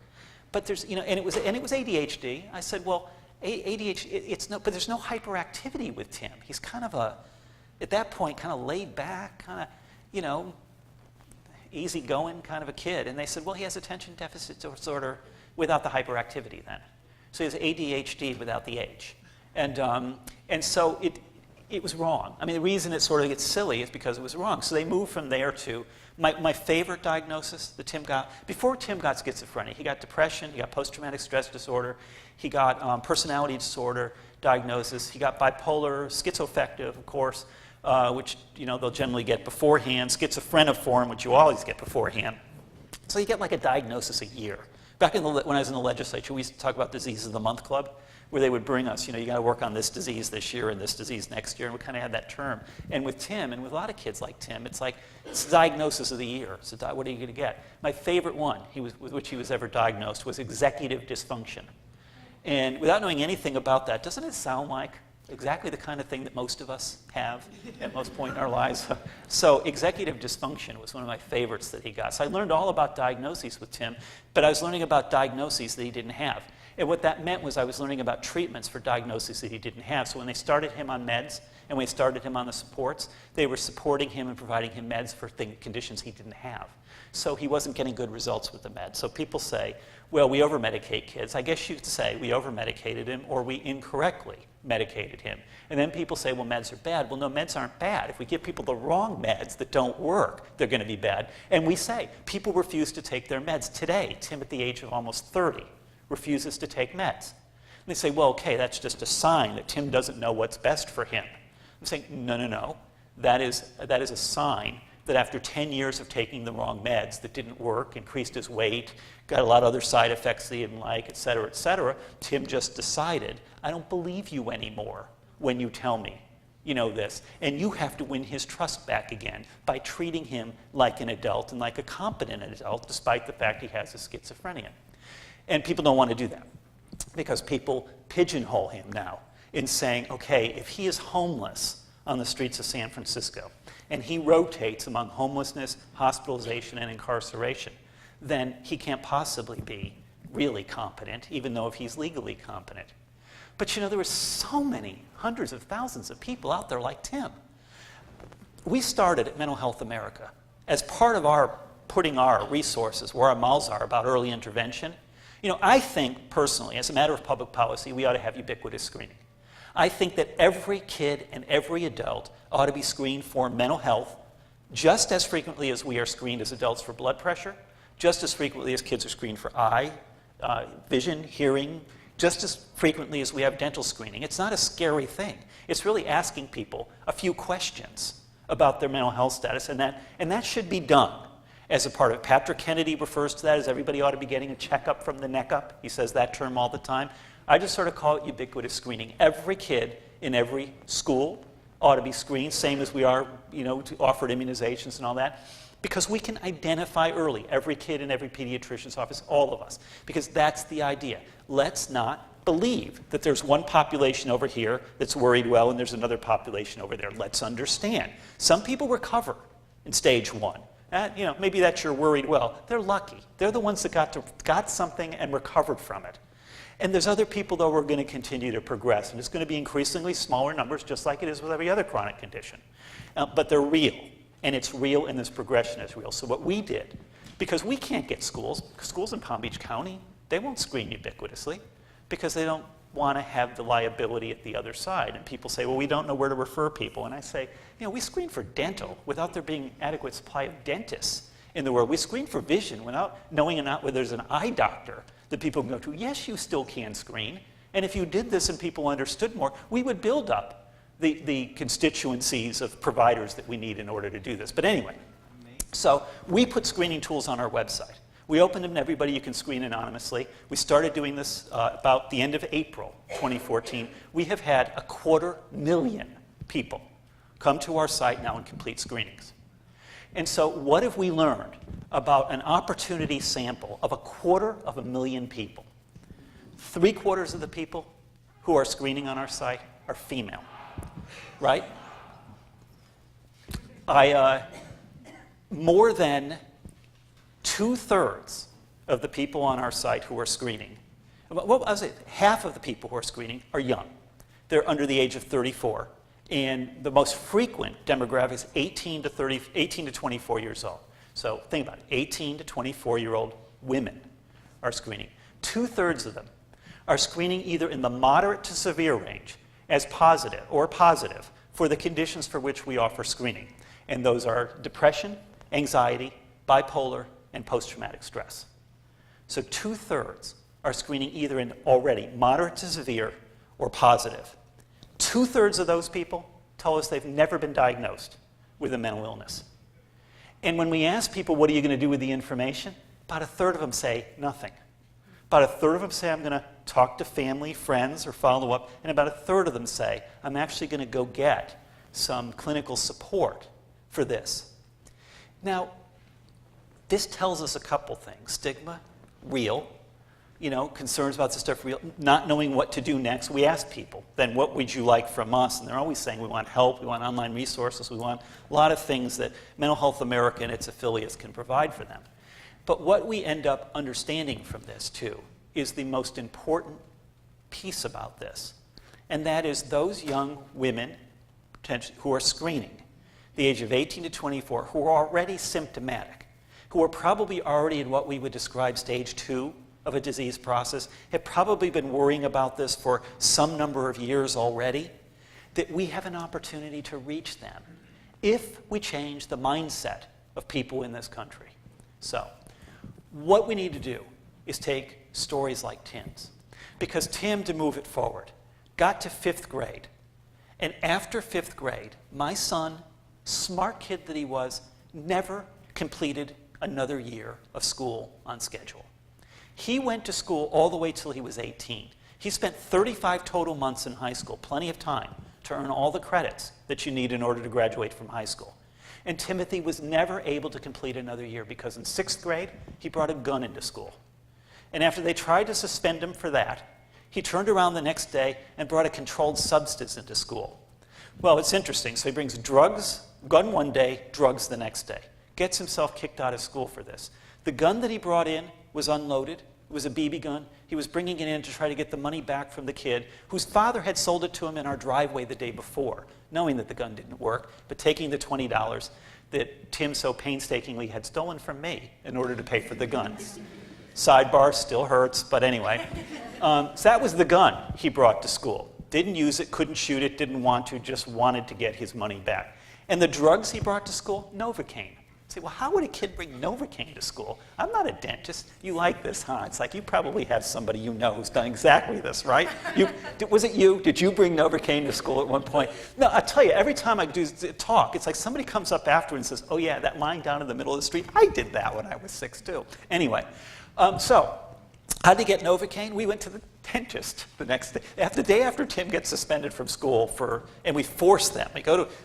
but there's, and it was ADHD. I said, well, ADHD, but there's no hyperactivity with Tim. He's kind of at that point, kind of laid back, kind of, easygoing kind of a kid. And they said, well, he has attention deficit disorder without the hyperactivity then. So he has ADHD without the H. And so it was wrong. I mean, the reason it sort of gets silly is because it was wrong. So they moved from there to my favorite diagnosis that Tim got. Before Tim got schizophrenia, he got depression, he got post-traumatic stress disorder, he got personality disorder diagnosis, he got bipolar, schizoaffective, of course, which they'll generally get beforehand, schizophreniform, which you always get beforehand. So you get like a diagnosis a year. Back when I was in the legislature, we used to talk about Diseases of the Month Club, where they would bring us, you got to work on this disease this year and this disease next year, and we kind of had that term. And with Tim, and with a lot of kids like Tim, it's like, it's the diagnosis of the year. So what are you going to get? My favorite one, with which he was ever diagnosed, was executive dysfunction. And without knowing anything about that, doesn't it sound like exactly the kind of thing that most of us have at most point in our lives? So executive dysfunction was one of my favorites that he got. So I learned all about diagnoses with Tim, but I was learning about diagnoses that he didn't have. And what that meant was I was learning about treatments for diagnoses that he didn't have. So when they started him on meds and when they started him on the supports, they were supporting him and providing him meds for conditions he didn't have. So he wasn't getting good results with the meds. So people say, well, we over-medicate kids. I guess you'd say we over-medicated him or we incorrectly medicated him. And then people say, well, meds are bad. Well, no, meds aren't bad. If we give people the wrong meds that don't work, they're going to be bad. And we say, people refuse to take their meds. Today, Tim at the age of almost 30 refuses to take meds. And they say, well, okay, that's just a sign that Tim doesn't know what's best for him. I'm saying, no. That is a sign that after 10 years of taking the wrong meds that didn't work, increased his weight, got a lot of other side effects that he didn't like, et cetera, Tim just decided, I don't believe you anymore when you tell me this. And you have to win his trust back again by treating him like an adult and like a competent adult, despite the fact he has a schizophrenia. And people don't want to do that because people pigeonhole him now in saying, okay, if he is homeless on the streets of San Francisco and he rotates among homelessness, hospitalization, and incarceration, then he can't possibly be really competent, even though if he's legally competent. But there were so many, hundreds of thousands of people out there like Tim. We started at Mental Health America as part of our putting our resources where our mouths are about early intervention. I think, personally, as a matter of public policy, we ought to have ubiquitous screening. I think that every kid and every adult ought to be screened for mental health just as frequently as we are screened as adults for blood pressure, just as frequently as kids are screened for eye, vision, hearing, just as frequently as we have dental screening. It's not a scary thing. It's really asking people a few questions about their mental health status, and that should be done as a part of it. Patrick Kennedy refers to that as everybody ought to be getting a checkup from the neck up. He says that term all the time. I just sort of call it ubiquitous screening. Every kid in every school ought to be screened, same as we are, offered immunizations and all that, because we can identify early, every kid in every pediatrician's office, all of us, because that's the idea. Let's not believe that there's one population over here that's worried well and there's another population over there. Let's understand. Some people recover in stage 1. Maybe that's your worried well. They're lucky. They're the ones that got something and recovered from it. And there's other people, though, who are going to continue to progress, and it's going to be increasingly smaller numbers, just like it is with every other chronic condition. But they're real, and it's real, and this progression is real. So what we did, because we can't get schools in Palm Beach County, they won't screen ubiquitously, because they don't want to have the liability at the other side. And people say, well, we don't know where to refer people. And I say, we screen for dental without there being adequate supply of dentists in the world. We screen for vision without knowing whether there's an eye doctor that people can go to. Yes, you still can screen. And if you did this and people understood more, we would build up the constituencies of providers that we need in order to do this. But anyway, so we put screening tools on our website. We opened them to everybody. You can screen anonymously. We started doing this about the end of April 2014. We have had 250,000 people come to our site now and complete screenings. And so what have we learned about an opportunity sample of 250,000 people? 3/4 of the people who are screening on our site are female, right? More than 2/3 of the people on our site who are screening, half of the people who are screening are young. They're under the age of 34. And the most frequent demographic is 18 to 24 years old. So think about it. 18 to 24-year-old women are screening. 2/3 of them are screening either in the moderate to severe range as positive for the conditions for which we offer screening. And those are depression, anxiety, bipolar, and post-traumatic stress. So 2/3 are screening either in already moderate to severe or positive. 2/3 of those people tell us they've never been diagnosed with a mental illness. And when we ask people, what are you going to do with the information? About 1/3 of them say nothing. About 1/3 of them say, I'm going to talk to family, friends, or follow up. And about 1/3 of them say, I'm actually going to go get some clinical support for this. Now, this tells us a couple things. Stigma, real. Concerns about this stuff, real. Not knowing what to do next. We ask people, then what would you like from us? And they're always saying, we want help, we want online resources, we want a lot of things that Mental Health America and its affiliates can provide for them. But what we end up understanding from this, too, is the most important piece about this. And that is those young women who are screening, the age of 18 to 24, who are already symptomatic, who are probably already in what we would describe stage 2 of a disease process, have probably been worrying about this for some number of years already, that we have an opportunity to reach them if we change the mindset of people in this country. So, what we need to do is take stories like Tim's. Because Tim, to move it forward, got to 5th grade. And after 5th grade, my son, smart kid that he was, never completed another year of school on schedule. He went to school all the way till he was 18. He spent 35 total months in high school, plenty of time to earn all the credits that you need in order to graduate from high school. And Timothy was never able to complete another year because in 6th grade, he brought a gun into school. And after they tried to suspend him for that, he turned around the next day and brought a controlled substance into school. Well, it's interesting. So he brings drugs, gun one day, drugs the next day. Gets himself kicked out of school for this. The gun that he brought in was unloaded. It was a BB gun. He was bringing it in to try to get the money back from the kid, whose father had sold it to him in our driveway the day before, knowing that the gun didn't work, but taking the $20 that Tim so painstakingly had stolen from me in order to pay for the gun. Sidebar, still hurts, but anyway. So that was the gun he brought to school. Didn't use it, couldn't shoot it, didn't want to, just wanted to get his money back. And the drugs he brought to school, Novocaine. Say, well, how would a kid bring Novocaine to school? I'm not a dentist. You like this, huh? It's like you probably have somebody you know who's done exactly this, right? Was it you? Did you bring Novocaine to school at one point? No, I tell you, every time I do talk, it's like somebody comes up after and says, oh yeah, that line down in the middle of the street, I did that when I was 6 too. Anyway, so how to get Novocaine? We went to the dentist the next day. The day after Tim gets suspended from school and we force them.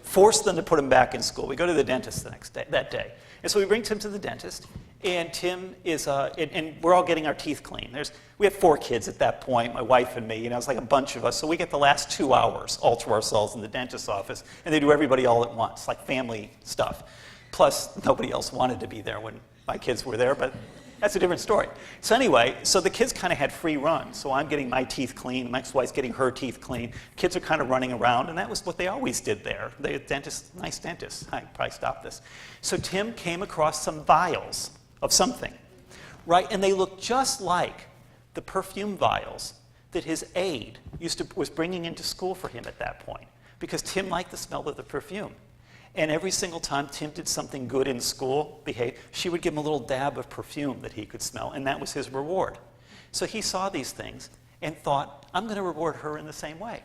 Force them to put him back in school. We go to the dentist that day. And so we bring Tim to the dentist, and Tim is, and we're all getting our teeth clean. We have 4 kids at that point, my wife and me, it's like a bunch of us. So we get the last 2 hours all to ourselves in the dentist's office, and they do everybody all at once, like family stuff. Plus, nobody else wanted to be there when my kids were there, but that's a different story. So anyway, so the kids kind of had free run. So I'm getting my teeth clean, my ex-wife's getting her teeth clean. Kids are kind of running around, and that was what they always did there. The dentist, nice dentist. I probably stopped this. So Tim came across some vials of something, right? And they looked just like the perfume vials that his aide was bringing into school for him at that point, because Tim liked the smell of the perfume. And every single time Tim did something good in school, she would give him a little dab of perfume that he could smell, and that was his reward. So he saw these things and thought, I'm going to reward her in the same way.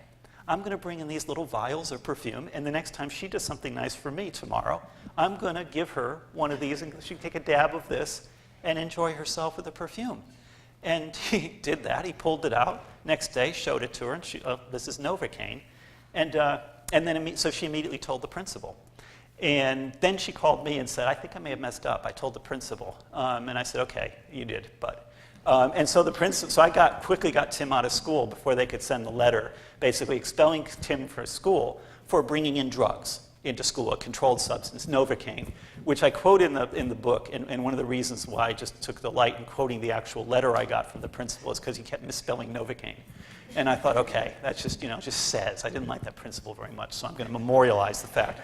I'm going to bring in these little vials of perfume, and the next time she does something nice for me tomorrow, I'm going to give her one of these, and she can take a dab of this and enjoy herself with the perfume. And he did that. He pulled it out. Next day, showed it to her, and this is Novocaine. And then so she immediately told the principal. And then she called me and said, I think I may have messed up. I told the principal. And I said, okay, you did, but. And so I quickly got Tim out of school before they could send the letter, basically expelling Tim from school for bringing in drugs into school, a controlled substance, Novocaine, which I quote in the book. And one of the reasons why I just took delight in quoting the actual letter I got from the principal is because he kept misspelling Novocaine. And I thought, okay, that's just says. I didn't like that principal very much, so I'm going to memorialize the fact.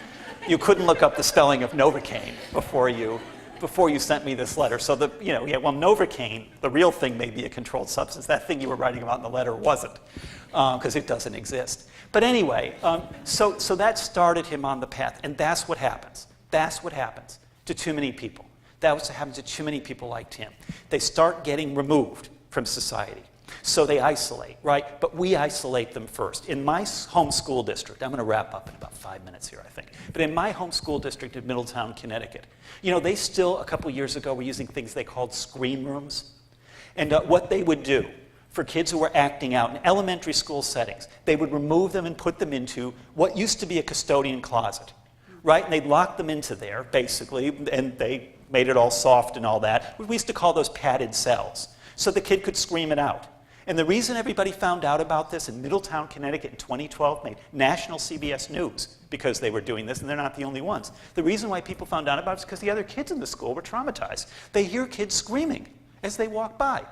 You couldn't look up the spelling of Novocaine before you sent me this letter. So Novocaine, the real thing may be a controlled substance. That thing you were writing about in the letter wasn't, because it doesn't exist. But anyway, so that started him on the path, and that's what happens. That's what happens to too many people. That's what happens to too many people like Tim. They start getting removed from society. So they isolate, right? But we isolate them first. In my home school district, I'm going to wrap up in about 5 minutes here, I think. But in my home school district in Middletown, Connecticut, they still, a couple years ago, were using things they called scream rooms. And what they would do for kids who were acting out in elementary school settings, they would remove them and put them into what used to be a custodian closet, right? And they'd lock them into there, basically, and they made it all soft and all that. We used to call those padded cells, so the kid could scream it out. And the reason everybody found out about this in Middletown, Connecticut in 2012 made national CBS News because they were doing this, and they're not the only ones. The reason why people found out about it is because the other kids in the school were traumatized. They hear kids screaming as they walk by.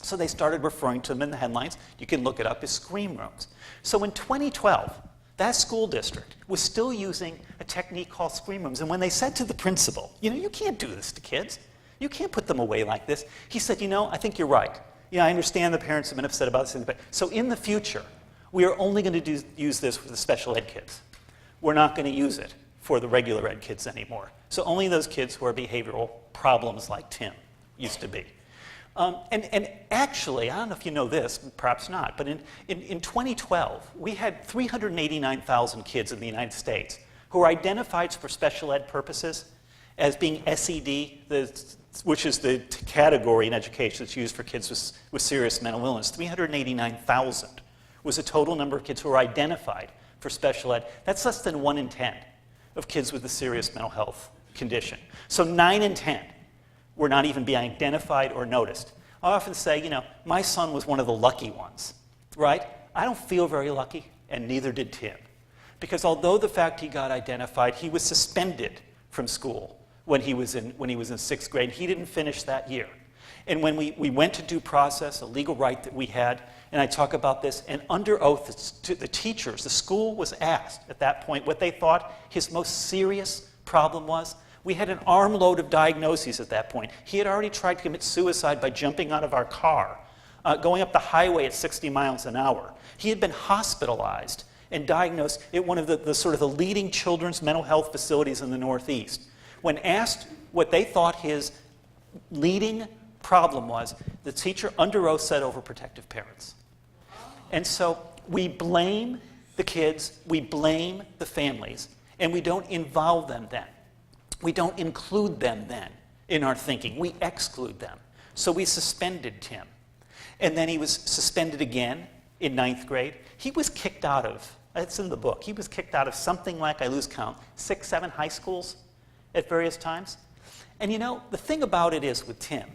So they started referring to them in the headlines. You can look it up as scream rooms. So in 2012, that school district was still using a technique called scream rooms. And when they said to the principal, you can't do this to kids. You can't put them away like this. He said, I think you're right. I understand the parents have been upset about this. So in the future, we are only going to use this for the special ed kids. We're not going to use it for the regular ed kids anymore. So only those kids who are behavioral problems like Tim used to be. And actually, I don't know if you know this, perhaps not, but in 2012, we had 389,000 kids in the United States who were identified for special ed purposes as being SED, which is the category in education that's used for kids with serious mental illness. 389,000 was the total number of kids who were identified for special ed. That's less than 1 in 10 of kids with a serious mental health condition. So 9 in 10 were not even being identified or noticed. I often say, my son was one of the lucky ones, right? I don't feel very lucky, and neither did Tim. Because although the fact he got identified, he was suspended from school when he was in 6th grade. He didn't finish that year. And when we went to due process, a legal right that we had, and I talk about this, and under oath to the teachers, the school was asked at that point what they thought his most serious problem was. We had an armload of diagnoses at that point. He had already tried to commit suicide by jumping out of our car, going up the highway at 60 miles an hour. He had been hospitalized and diagnosed at one of the leading children's mental health facilities in the Northeast. When asked what they thought his leading problem was, the teacher under oath said overprotective parents. And so we blame the kids, we blame the families, and we don't involve them then. We don't include them then in our thinking. We exclude them. So we suspended Tim. And then he was suspended again in 9th grade. He was kicked out of, it's in the book, he was kicked out of something like, I lose count, 6, 7 high schools at various times. And you know, the thing about it is with Tim,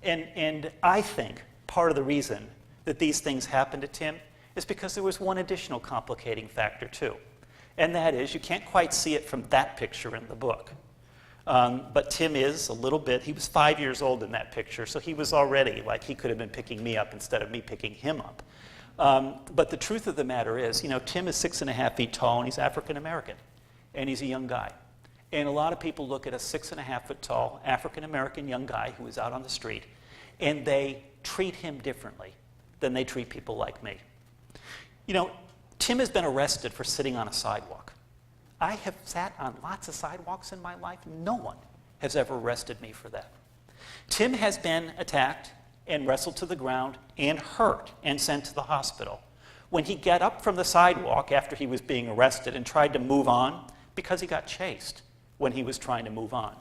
and I think part of the reason that these things happened to Tim is because there was one additional complicating factor too. And that is, you can't quite see it from that picture in the book. But Tim is a little bit, he was 5 years old in that picture, so he was already like he could have been picking me up instead of me picking him up. But the truth of the matter is, you know, Tim is 6.5 feet tall and he's African American, and he's a young guy. And a lot of people look at a 6.5 foot tall African American young guy who is out on the street, and they treat him differently than they treat people like me. You know, Tim has been arrested for sitting on a sidewalk. I have sat on lots of sidewalks in my life. No one has ever arrested me for that. Tim has been attacked and wrestled to the ground and hurt and sent to the hospital. When he got up from the sidewalk after he was being arrested and tried to move on, because he got chased when he was trying to move on.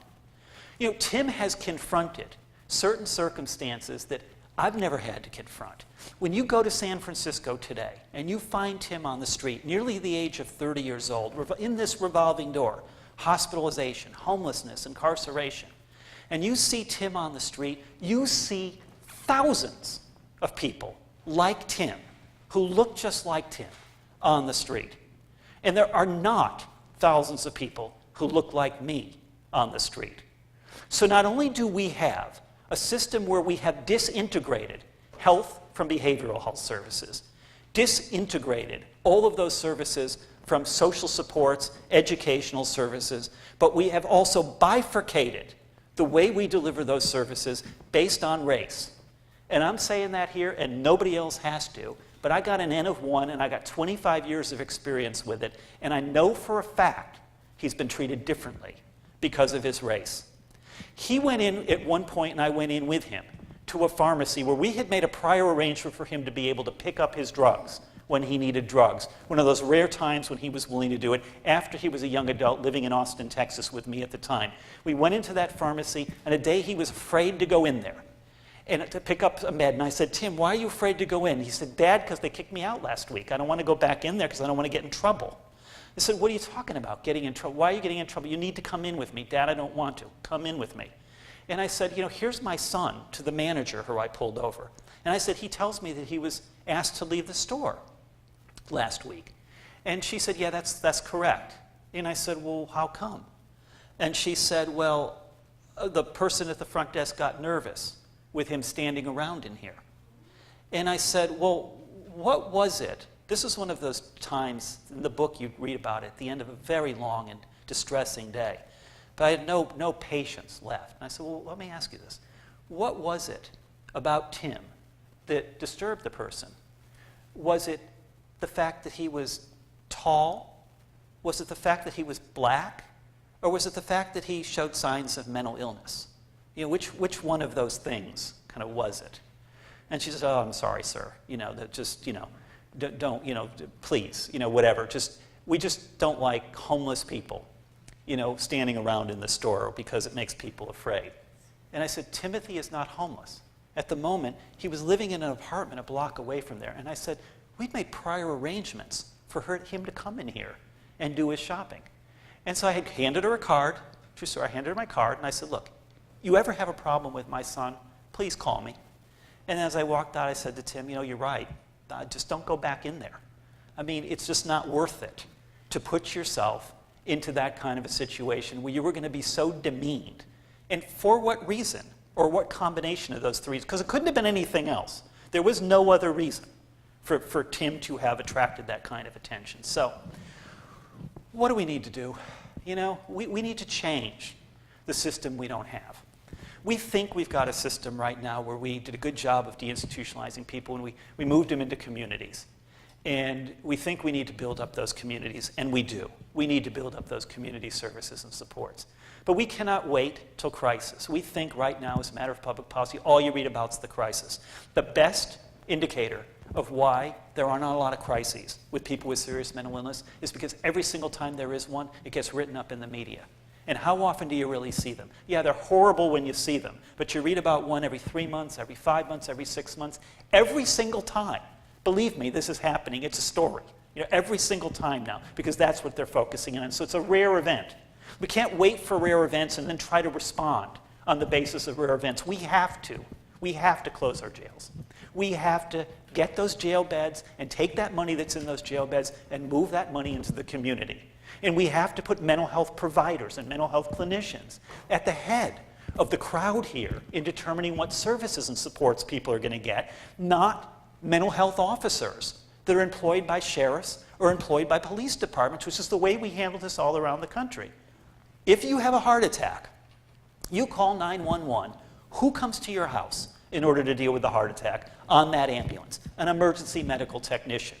You know, Tim has confronted certain circumstances that I've never had to confront. When you go to San Francisco today and you find Tim on the street, nearly the age of 30 years old, in this revolving door, hospitalization, homelessness, incarceration, and you see Tim on the street, you see thousands of people like Tim, who look just like Tim, on the street. And there are not thousands of people who look like me on the street. So not only do we have a system where we have disintegrated health from behavioral health services, disintegrated all of those services from social supports, educational services, but we have also bifurcated the way we deliver those services based on race. And I'm saying that here, and nobody else has to, but I got an N of 1, and I got 25 years of experience with it, and I know for a fact he's been treated differently because of his race. He went in at one point, and I went in with him, to a pharmacy where we had made a prior arrangement for him to be able to pick up his drugs when he needed drugs. One of those rare times when he was willing to do it after he was a young adult living in Austin, Texas with me at the time. We went into that pharmacy, and a day he was afraid to go in there and to pick up a med. And I said, Tim, why are you afraid to go in? He said, Dad, because they kicked me out last week. I don't want to go back in there because I don't want to get in trouble. I said, what are you talking about, getting in trouble? Why are you getting in trouble? You need to come in with me. Dad, I don't want to. Come in with me. And I said, you know, here's my son, to the manager who I pulled over. And I said, he tells me that he was asked to leave the store last week. And she said, yeah, that's correct. And I said, well, how come? And she said, well, the person at the front desk got nervous with him standing around in here. And I said, well, what was it? This is one of those times in the book you read about it, at the end of a very long and distressing day. But I had no patience left. And I said, well, let me ask you this. What was it about Tim that disturbed the person? Was it the fact that he was tall? Was it the fact that he was black? Or was it the fact that he showed signs of mental illness? You know, which one of those things kind of was it? And she said, oh, I'm sorry, sir. You know, that just, you know, don't, you know, please, you know, whatever. We just don't like homeless people, you know, standing around in the store because it makes people afraid. And I said, Timothy is not homeless. At the moment, he was living in an apartment a block away from there. And I said, we'd made prior arrangements for him to come in here and do his shopping. And so I had handed her a card. True story, I handed her my card, and I said, look, you ever have a problem with my son, please call me. And as I walked out, I said to Tim, you know, you're right. Just don't go back in there. I mean, it's just not worth it to put yourself into that kind of a situation where you were going to be so demeaned. And for what reason? Or what combination of those three? Because it couldn't have been anything else. There was no other reason for Tim to have attracted that kind of attention. So, what do we need to do? You know, we need to change the system we don't have. We think we've got a system right now where we did a good job of deinstitutionalizing people and we moved them into communities. And we think we need to build up those communities, and we do. We need to build up those community services and supports. But we cannot wait till crisis. We think right now, as a matter of public policy, all you read about is the crisis. The best indicator of why there are not a lot of crises with people with serious mental illness is because every single time there is one, it gets written up in the media. And how often do you really see them? Yeah, they're horrible when you see them, but you read about one every 3 months, every 5 months, every 6 months, every single time. Believe me, this is happening. It's a story. Every single time now, because that's what they're focusing on. So it's a rare event. We can't wait for rare events and then try to respond on the basis of rare events. We have to. We have to close our jails. We have to get those jail beds and take that money that's in those jail beds and move that money into the community. And we have to put mental health providers and mental health clinicians at the head of the crowd here in determining what services and supports people are going to get, not mental health officers that are employed by sheriffs or employed by police departments, which is the way we handle this all around the country. If you have a heart attack, you call 911. Who comes to your house in order to deal with the heart attack on that ambulance? An emergency medical technician.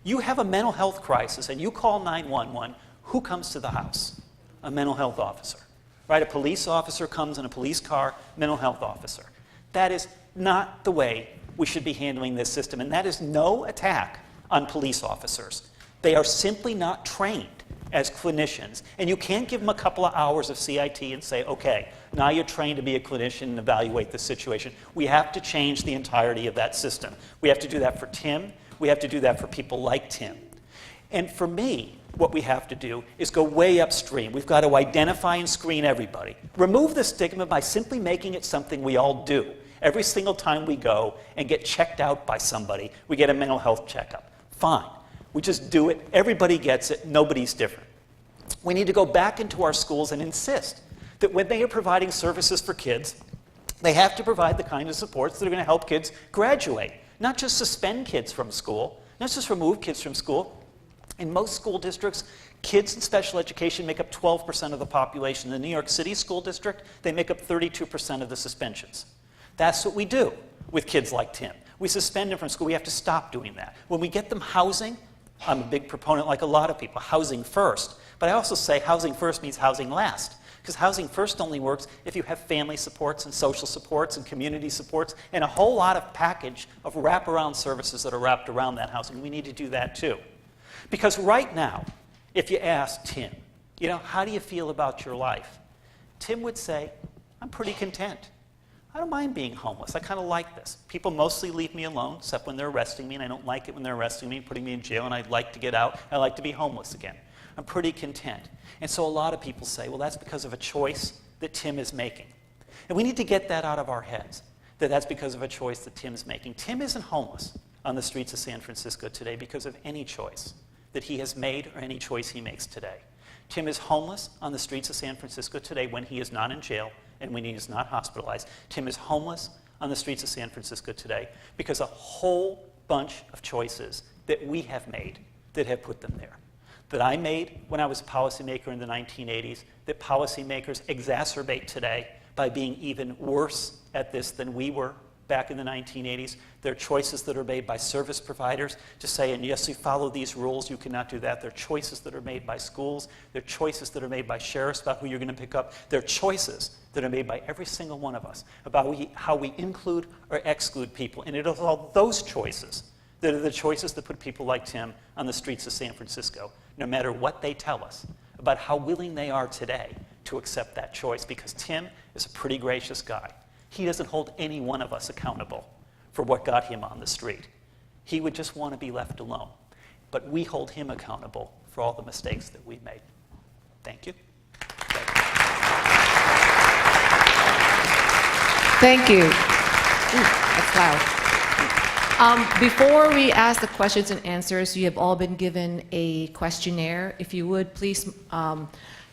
You have a mental health crisis and you call 911. Who comes to the house? A mental health officer. Right? A police officer comes in a police car, mental health officer. That is not the way we should be handling this system, and that is no attack on police officers. They are simply not trained as clinicians, and you can't give them a couple of hours of CIT and say, okay, now you're trained to be a clinician and evaluate the situation. We have to change the entirety of that system. We have to do that for Tim. We have to do that for people like Tim. And for me, what we have to do is go way upstream. We've got to identify and screen everybody. Remove the stigma by simply making it something we all do. Every single time we go and get checked out by somebody, we get a mental health checkup. Fine. We just do it. Everybody gets it. Nobody's different. We need to go back into our schools and insist that when they are providing services for kids, they have to provide the kind of supports that are going to help kids graduate, not just suspend kids from school, not just remove kids from school. In most school districts, kids in special education make up 12% of the population. In the New York City school district, they make up 32% of the suspensions. That's what we do with kids like Tim. We suspend them from school. We have to stop doing that. When we get them housing, I'm a big proponent, like a lot of people, housing first. But I also say housing first means housing last. Because housing first only works if you have family supports and social supports and community supports and a whole lot of package of wraparound services that are wrapped around that housing. We need to do that too. Because right now, if you ask Tim, how do you feel about your life? Tim would say, I'm pretty content. I don't mind being homeless. I kind of like this. People mostly leave me alone, except when they're arresting me, and I don't like it when they're arresting me, putting me in jail, and I'd like to get out. I'd like to be homeless again. I'm pretty content. And so a lot of people say, well, that's because of a choice that Tim is making. And we need to get that out of our heads, that that's because of a choice that Tim's making. Tim isn't homeless on the streets of San Francisco today because of any choice that he has made or any choice he makes today. Tim is homeless on the streets of San Francisco today when he is not in jail and when he is not hospitalized. Tim is homeless on the streets of San Francisco today because a whole bunch of choices that we have made that have put them there. That I made when I was a policymaker in the 1980s, that policymakers exacerbate today by being even worse at this than we were back in the 1980s. There are choices that are made by service providers to say, and yes, you follow these rules, you cannot do that. There are choices that are made by schools. There are choices that are made by sheriffs about who you're going to pick up. There are choices that are made by every single one of us about how we include or exclude people. And it is all those choices that are the choices that put people like Tim on the streets of San Francisco, no matter what they tell us about how willing they are today to accept that choice, because Tim is a pretty gracious guy. He doesn't hold any one of us accountable for what got him on the street. He would just want to be left alone. But we hold him accountable for all the mistakes that we've made. Thank you. Thank you. Ooh, that's loud. Before we ask the questions and answers, you have all been given a questionnaire. If you would, please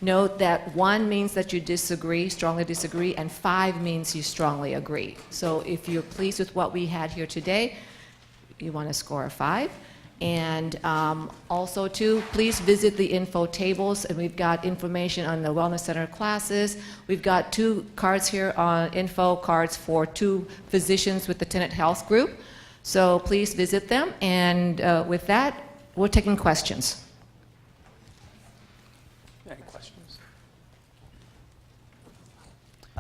note that 1 means that you disagree, strongly disagree, and 5 means you strongly agree. So if you're pleased with what we had here today, you want to score a 5. And also, too, please visit the info tables, and we've got information on the Wellness Center classes. We've got 2 cards here on info cards for 2 physicians with the Tenet Health Group. So please visit them, and with that, we're taking questions. Any questions?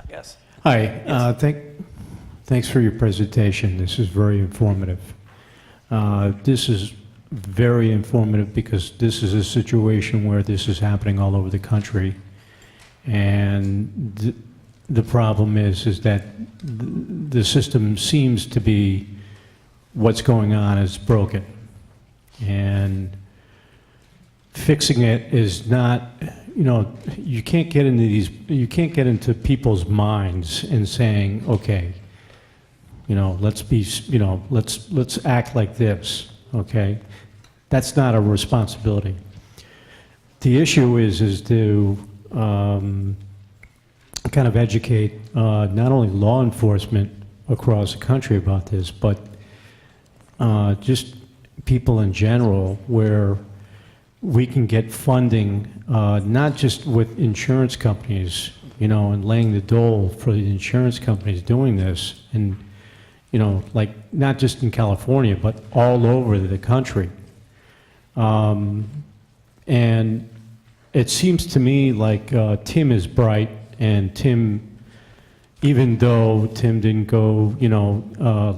Yes. Hi, thanks for your presentation. This is very informative. This is very informative because this is a situation where this is happening all over the country. And the problem is that the system seems to be, what's going on is broken. And fixing it is not, you know, you can't get into people's minds and saying, okay, you know, let's act like this, okay? That's not a responsibility. The issue is to kind of educate not only law enforcement across the country about this, but just people in general, where we can get funding, not just with insurance companies, you know, and laying the dole for the insurance companies doing this, and, you know, like, not just in California, but all over the country. And it seems to me like Tim is bright, and Tim, even though Tim didn't go, you know,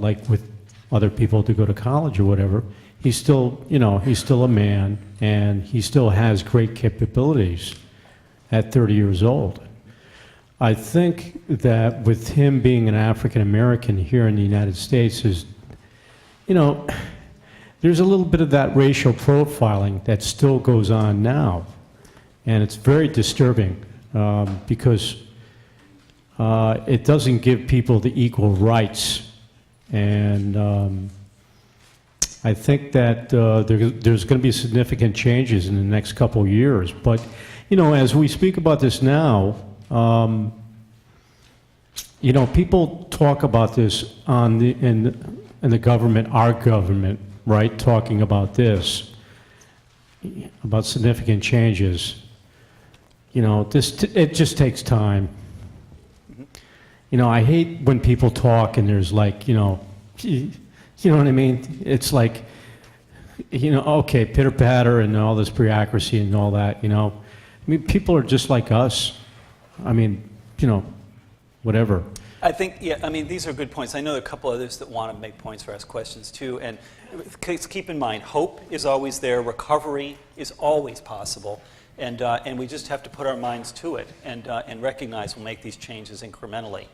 like with other people to go to college or whatever, he's still, you know, he's still a man, and he still has great capabilities at 30 years old. I think that with him being an African American here in the United States is, you know, there's a little bit of that racial profiling that still goes on now. And it's very disturbing because it doesn't give people the equal rights. And I think that there's going to be significant changes in the next couple of years. But, you know, as we speak about this now, you know, people talk about this in the government, our government, right, talking about this, about significant changes. You know, it just takes time. You know, I hate when people talk and there's like, you know what I mean? It's like, you know, okay, pitter patter and all this bureaucracy and all that, you know. I mean, people are just like us. I mean, you know, whatever. I think, yeah, I mean, these are good points. I know there are a couple others that want to make points or ask questions too. And keep in mind, hope is always there. Recovery is always possible. And we just have to put our minds to it and recognize we'll make these changes incrementally.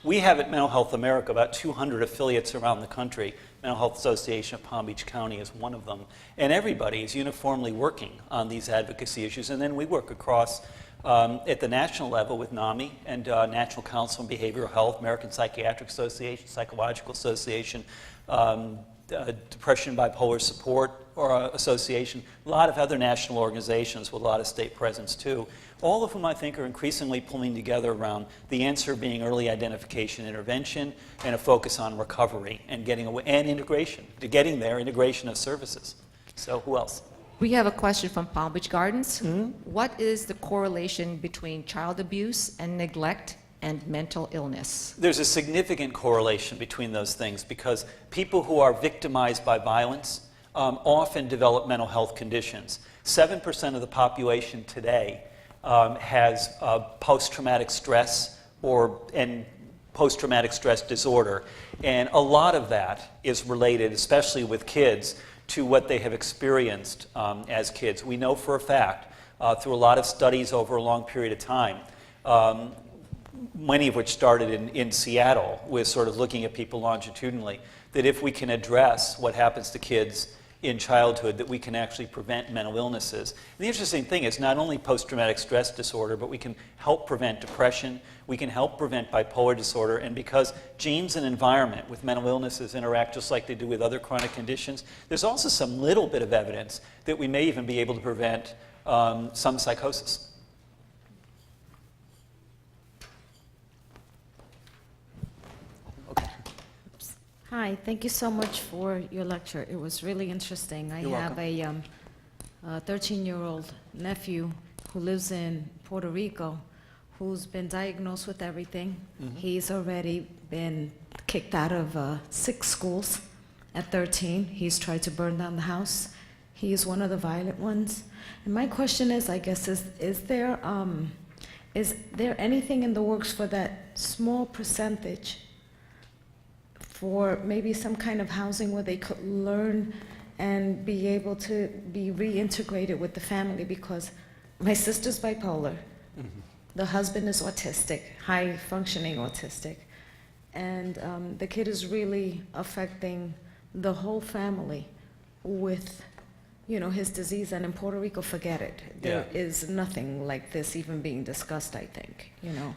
We have at Mental Health America about 200 affiliates around the country. Mental Health Association of Palm Beach County is one of them. And everybody is uniformly working on these advocacy issues. And then we work across at the national level with NAMI and National Council on Behavioral Health, American Psychiatric Association, Psychological Association, Depression and Bipolar Support Association, a lot of other national organizations with a lot of state presence too, all of whom I think are increasingly pulling together around the answer being early identification intervention and a focus on recovery and getting away, and integration, to getting there, integration of services. So who else? We have a question from Palm Beach Gardens. What is the correlation between child abuse and neglect and mental illness? There's a significant correlation between those things because people who are victimized by violence often develop mental health conditions. 7% of the population today has post-traumatic stress and post-traumatic stress disorder. And a lot of that is related, especially with kids, to what they have experienced as kids. We know for a fact, through a lot of studies over a long period of time, many of which started in Seattle with sort of looking at people longitudinally, that if we can address what happens to kids in childhood, that we can actually prevent mental illnesses. And the interesting thing is not only post-traumatic stress disorder, but we can help prevent depression, we can help prevent bipolar disorder, and because genes and environment with mental illnesses interact just like they do with other chronic conditions, there's also some little bit of evidence that we may even be able to prevent some psychosis. Hi, thank you so much for your lecture. It was really interesting. I You're have a 13-year-old nephew who lives in Puerto Rico who's been diagnosed with everything. He's already been kicked out of 6 schools at 13. He's tried to burn down the house. He is one of the violent ones. And my question is, I guess, is is there anything in the works for that small percentage for maybe some kind of housing where they could learn and be able to be reintegrated with the family? Because my sister's bipolar, the husband is autistic, high functioning autistic, and the kid is really affecting the whole family with, you know, his disease. And in Puerto Rico, forget it. There is nothing like this even being discussed, I think, you know.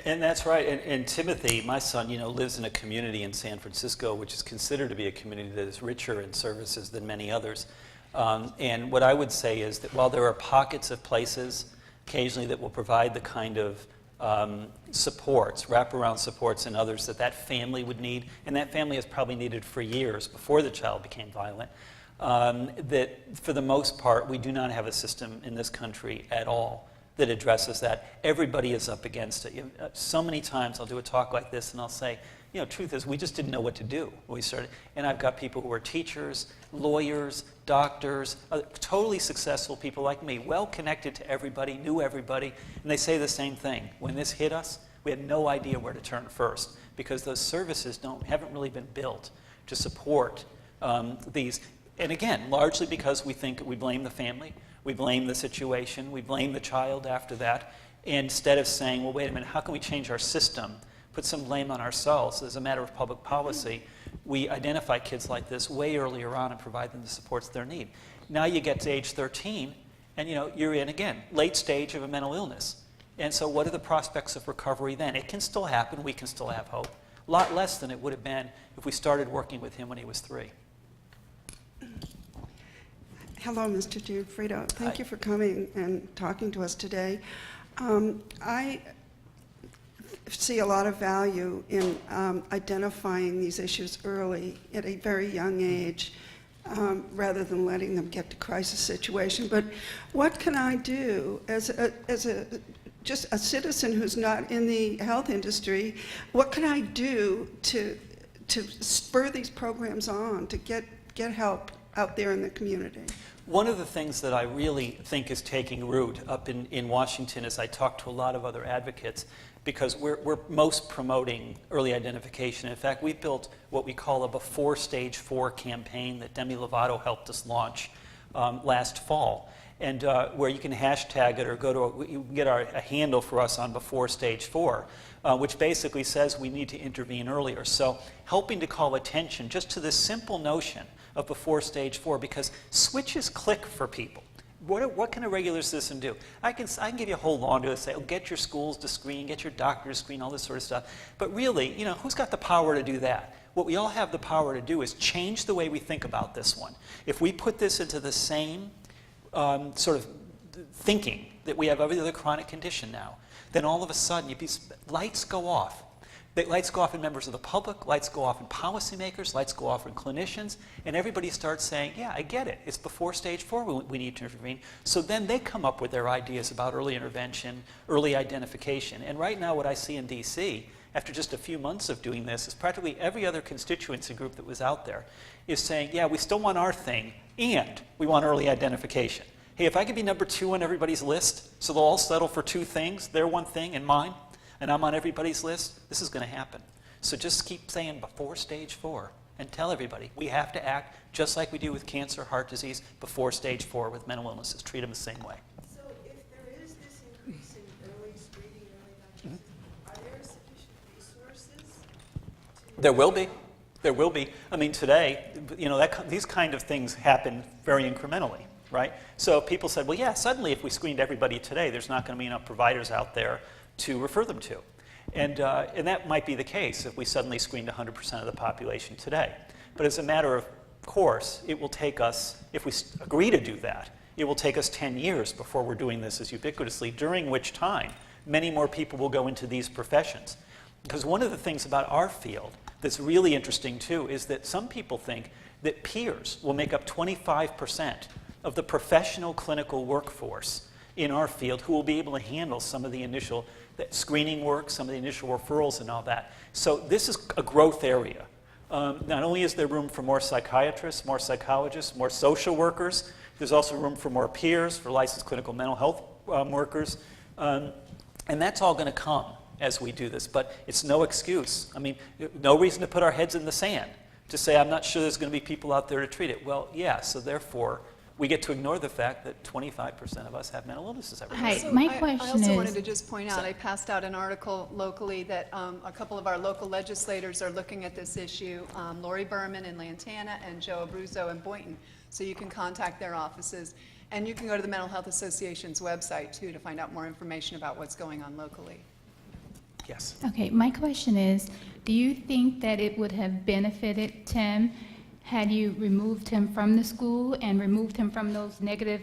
And that's right. And Timothy, my son, you know, lives in a community in San Francisco, which is considered to be a community that is richer in services than many others. And what I would say is that while there are pockets of places occasionally that will provide the kind of supports, wraparound supports and others that family would need, and that family has probably needed for years before the child became violent, that for the most part, we do not have a system in this country at all that addresses that. Everybody is up against it. So many times I'll do a talk like this and I'll say, you know, truth is we just didn't know what to do when we started. And I've got people who are teachers, lawyers, doctors, totally successful people like me, well connected to everybody, knew everybody, and they say the same thing. When this hit us, we had no idea where to turn first because those services haven't really been built to support these. And again, largely because we think we blame the family, we blame the situation, we blame the child after that, instead of saying, well, wait a minute, how can we change our system, put some blame on ourselves as a matter of public policy? We identify kids like this way earlier on and provide them the supports they need. Now you get to age 13, and you know, you're in, again, late stage of a mental illness. And so what are the prospects of recovery then? It can still happen, we can still have hope. A lot less than it would have been if we started working with him when he was 3. Hello, Mr. Gionfriddo. Thank you for coming and talking to us today. I see a lot of value in identifying these issues early at a very young age, rather than letting them get to crisis situation. But what can I do as just a citizen who's not in the health industry? What can I do to spur these programs on, to get help out there in the community? One of the things that I really think is taking root up in Washington is I talk to a lot of other advocates because we're most promoting early identification. In fact, we've built what we call a Before Stage 4 campaign that Demi Lovato helped us launch last fall. And where you can hashtag it or go to you can get a handle for us on Before Stage 4, which basically says we need to intervene earlier. So helping to call attention just to this simple notion of Before Stage 4, because switches click for people. What can a regular citizen do? I can give you a whole laundry list, say, oh, get your schools to screen, get your doctor to screen, all this sort of stuff. But really, you know, who's got the power to do that? What we all have the power to do is change the way we think about this one. If we put this into the same sort of thinking that we have every other chronic condition now, then all of a sudden lights go off. Lights go off in members of the public, lights go off in policymakers, lights go off in clinicians, and everybody starts saying, yeah, I get it. It's Before Stage 4 we need to intervene. So then they come up with their ideas about early intervention, early identification. And right now what I see in DC, after just a few months of doing this, is practically every other constituency group that was out there is saying, yeah, we still want our thing, and we want early identification. Hey, if I could be number 2 on everybody's list, so they'll all settle for 2 things, their one thing and mine, and I'm on everybody's list, this is going to happen. So just keep saying Before Stage 4 and tell everybody we have to act just like we do with cancer, heart disease, Before Stage 4 with mental illnesses. Treat them the same way. So if there is this increase in early screening, early diagnosis, are there sufficient resources? There will be. There will be. I mean, today, you know, these kind of things happen very incrementally, right? So people said, well, yeah, suddenly if we screened everybody today, there's not going to be enough providers out there to refer them to. And that might be the case if we suddenly screened 100% of the population today. But as a matter of course, it will take us, if we agree to do that, it will take us 10 years before we're doing this as ubiquitously, during which time many more people will go into these professions. Because one of the things about our field that's really interesting too is that some people think that peers will make up 25% of the professional clinical workforce in our field who will be able to handle some of the initial screening work, some of the initial referrals and all that. So this is a growth area. Not only is there room for more psychiatrists, more psychologists, more social workers, there's also room for more peers, for licensed clinical mental health workers. And that's all going to come as we do this, but it's no excuse. I mean, no reason to put our heads in the sand to say, I'm not sure there's going to be people out there to treat it. Well, yeah, so therefore, we get to ignore the fact that 25% of us have mental illnesses every Hi, day. So my I question also is- wanted to just point out, I passed out an article locally that a couple of our local legislators are looking at this issue, Lori Berman in Lantana and Joe Abruzzo in Boynton. So you can contact their offices. And you can go to the Mental Health Association's website, too, to find out more information about what's going on locally. Yes. Okay, my question is, do you think that it would have benefited Tim had you removed him from the school and removed him from those negative,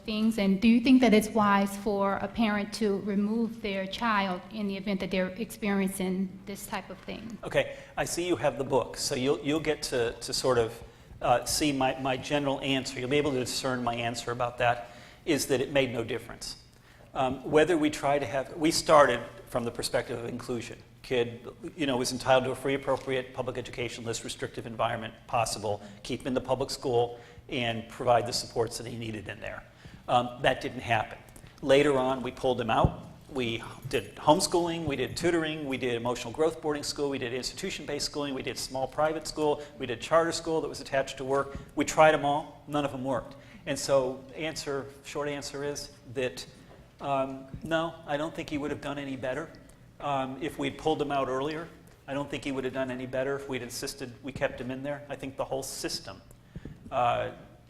things? And do you think that it's wise for a parent to remove their child in the event that they're experiencing this type of thing? Okay, I see you have the book, so you'll get to sort of see my general answer. You'll be able to discern my answer about that, is that it made no difference. Whether we try to have, we started from the perspective of inclusion. Kid, was entitled to a free, appropriate public education, least restrictive environment possible, keep him in the public school, and provide the supports that he needed in there. That didn't happen. Later on, we pulled him out. We did homeschooling, we did tutoring, we did emotional growth boarding school, we did institution-based schooling, we did small private school, we did charter school that was attached to work. We tried them all, none of them worked. And so short answer is that no, I don't think he would have done any better if we'd pulled him out earlier. I don't think he would have done any better if we'd insisted we kept him in there. I think the whole system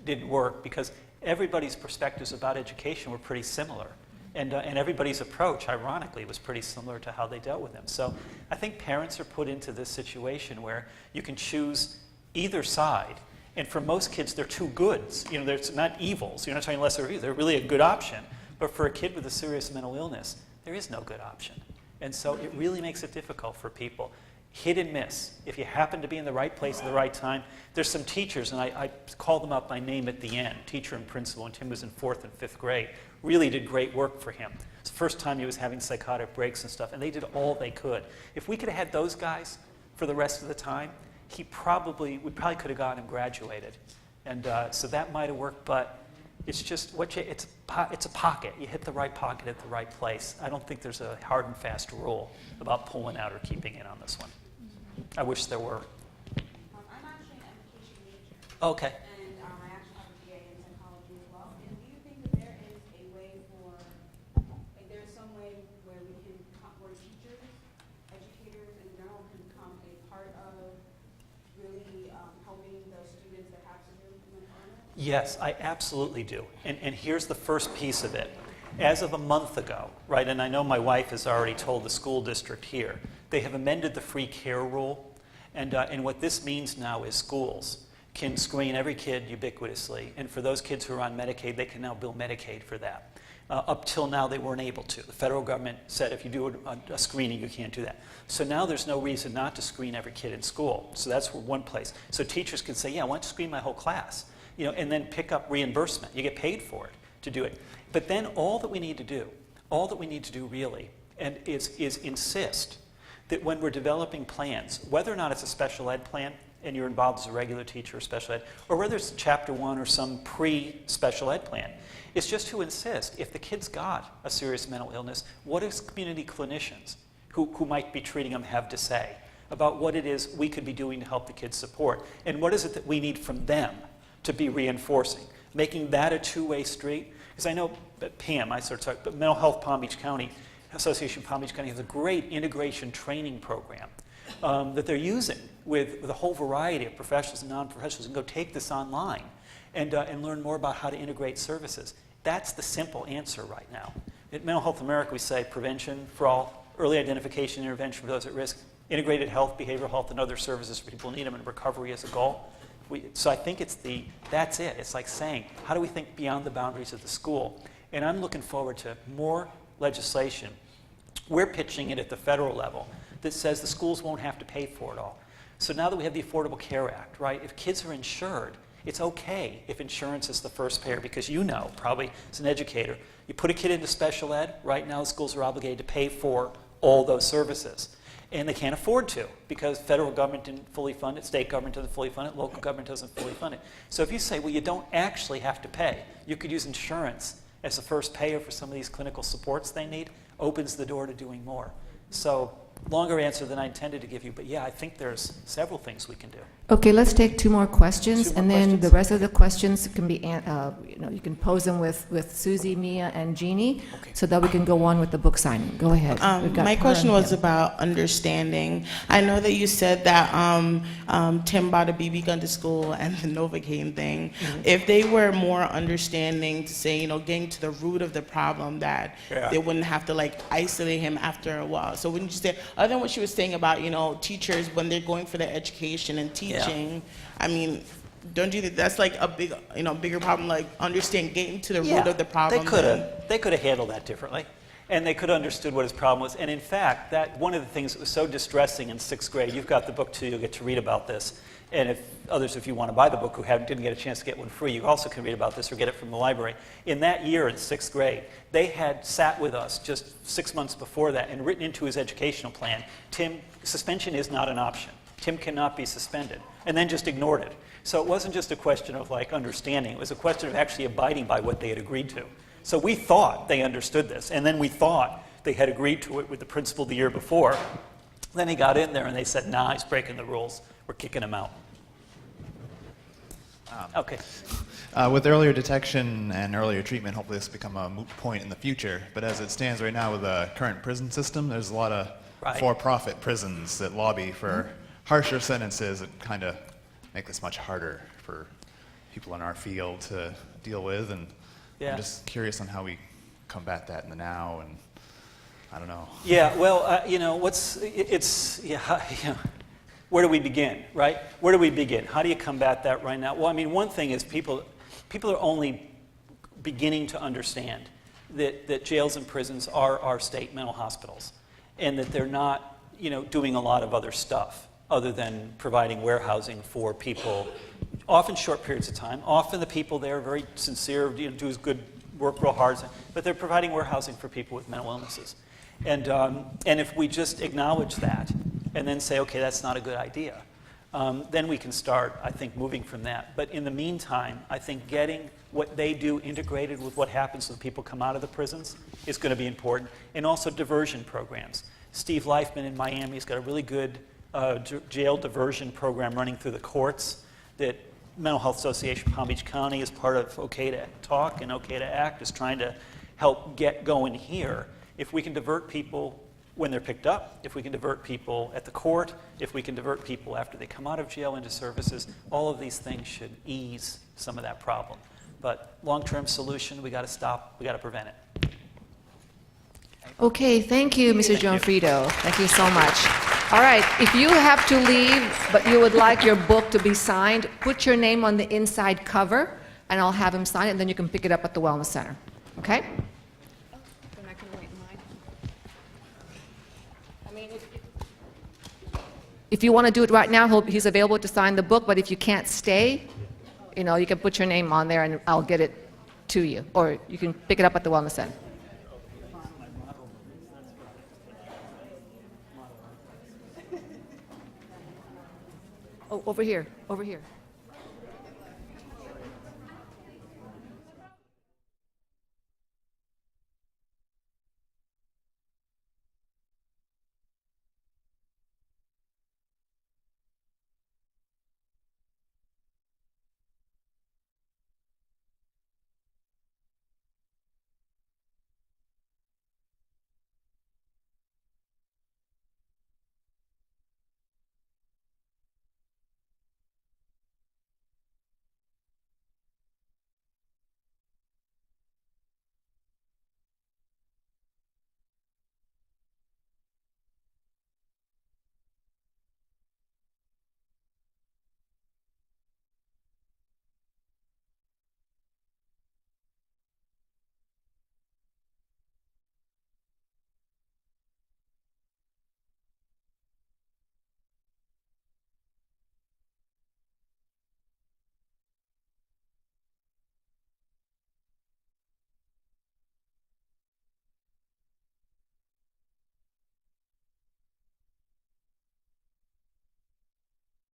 didn't work because everybody's perspectives about education were pretty similar. And everybody's approach, ironically, was pretty similar to how they dealt with them. So I think parents are put into this situation where you can choose either side. And for most kids, they're two goods. They're not evils. You're not talking lesser of evil. They're really a good option. But for a kid with a serious mental illness, there is no good option. And so it really makes it difficult for people. Hit and miss. If you happen to be in the right place at the right time, there's some teachers, and I called them up by name at the end, teacher and principal, and Tim was in 4th and 5th grade, really did great work for him. It's the first time he was having psychotic breaks and stuff, and they did all they could. If we could have had those guys for the rest of the time, we probably could have gotten him graduated. And so that might have worked, but it's just, it's a pocket. You hit the right pocket at the right place. I don't think there's a hard and fast rule about pulling out or keeping in on this one. I wish there were. I'm actually an education major. Okay. And I actually have a BA in psychology as well. And do you think that there is a way there's some way where where teachers, educators in general can become a part of really helping the students that have severe mental illness? Yes, I absolutely do. And here's the first piece of it. As of a month ago, right, and I know my wife has already told the school district here, they have amended the free care rule. And what this means now is schools can screen every kid ubiquitously. And for those kids who are on Medicaid, they can now bill Medicaid for that. Up till now, they weren't able to. The federal government said if you do a screening, you can't do that. So now there's no reason not to screen every kid in school. So that's one place. So teachers can say, yeah, why don't you screen my whole class? And then pick up reimbursement. You get paid for it to do it. But then all that we need to do really, and is insist that when we're developing plans, whether or not it's a special ed plan and you're involved as a regular teacher or special ed, or whether it's Chapter 1 or some pre-special ed plan, it's just to insist if the kid's got a serious mental illness, what does community clinicians who might be treating them have to say about what it is we could be doing to help the kids support, and what is it that we need from them to be reinforcing, making that a two-way street. Because I know that Pam, I sort of talk, but Mental Health Palm Beach County, Association of Palm Beach County has a great integration training program that they're using with a whole variety of professionals and non-professionals, and go take this online and learn more about how to integrate services. That's the simple answer right now. At Mental Health America, we say prevention for all, early identification and intervention for those at risk, integrated health, behavioral health, and other services for people who need them, and recovery as a goal. So I think that's it. It's like saying, how do we think beyond the boundaries of the school? And I'm looking forward to more legislation. We're pitching it at the federal level that says the schools won't have to pay for it all. So now that we have the Affordable Care Act, right, if kids are insured, it's okay if insurance is the first payer, because probably as an educator, you put a kid into special ed, right now the schools are obligated to pay for all those services. And they can't afford to, because federal government didn't fully fund it, state government doesn't fully fund it, local government doesn't fully fund it. So if you say, well, you don't actually have to pay, you could use insurance as the first payer for some of these clinical supports they need, opens the door to doing more. So longer answer than I intended to give you, but yeah, I think there's several things we can do. Okay, let's take 2 more questions, Two more and then questions. the rest of the questions can be, you can pose them with Susie, Mia, and Jeannie, Okay. so that we can go on with the book signing. Go ahead. We've got My her question and was him. about understanding. I know that you said that Tim brought a BB gun to school and the Novocaine thing. If they were more understanding to say, getting to the root of the problem, that Yeah. they wouldn't have to isolate him after a while. So wouldn't you say, other than what she was saying about, teachers when they're going for their education and teaching, I mean, don't you think that's a big, bigger problem, getting to the root of the problem? They could have handled that differently, and they could have understood what his problem was. And in fact, that one of the things that was so distressing in 6th grade, you've got the book too, you'll get to read about this. And if you want to buy the book who didn't get a chance to get one free, you also can read about this or get it from the library. In that year in 6th grade, they had sat with us just 6 months before that and written into his educational plan, suspension is not an option. Tim cannot be suspended, and then just ignored it. So it wasn't just a question of understanding, it was a question of actually abiding by what they had agreed to. So we thought they understood this, and then we thought they had agreed to it with the principal the year before. Then he got in there and they said, nah, he's breaking the rules. We're kicking him out. Okay. With earlier detection and earlier treatment, hopefully this will become a moot point in the future. But as it stands right now with the current prison system, there's a lot of for-profit prisons that lobby for harsher sentences that kind of make this much harder for people in our field to deal with. And I'm just curious on how we combat that in the now, and I don't know. Yeah, well, where do we begin, right? Where do we begin? How do you combat that right now? Well, I mean, one thing is people are only beginning to understand that jails and prisons are our state mental hospitals, and that they're not, doing a lot of other stuff other than providing warehousing for people, often short periods of time. Often the people there are very sincere, do good work real hard, but they're providing warehousing for people with mental illnesses. And if we just acknowledge that and then say, okay, that's not a good idea, then we can start, I think, moving from that. But in the meantime, I think getting what they do integrated with what happens when people come out of the prisons is going to be important. And also diversion programs. Steve Leifman in Miami has got a really good jail diversion program running through the courts that Mental Health Association Palm Beach County is part of OK to Talk and OK to Act is trying to help get going here. If we can divert people when they're picked up, if we can divert people at the court, if we can divert people after they come out of jail into services, all of these things should ease some of that problem. But long-term solution, we got to stop, we got to prevent it. Okay, thank you, Mr. Gionfriddo. Thank you so much. All right, if you have to leave, but you would like your book to be signed, put your name on the inside cover, and I'll have him sign it, and then you can pick it up at the Wellness Center. Okay? Then I can wait in line. If you want to do it right now, he's available to sign the book, but if you can't stay, you can put your name on there, and I'll get it to you, or you can pick it up at the Wellness Center. Oh, over here, over here.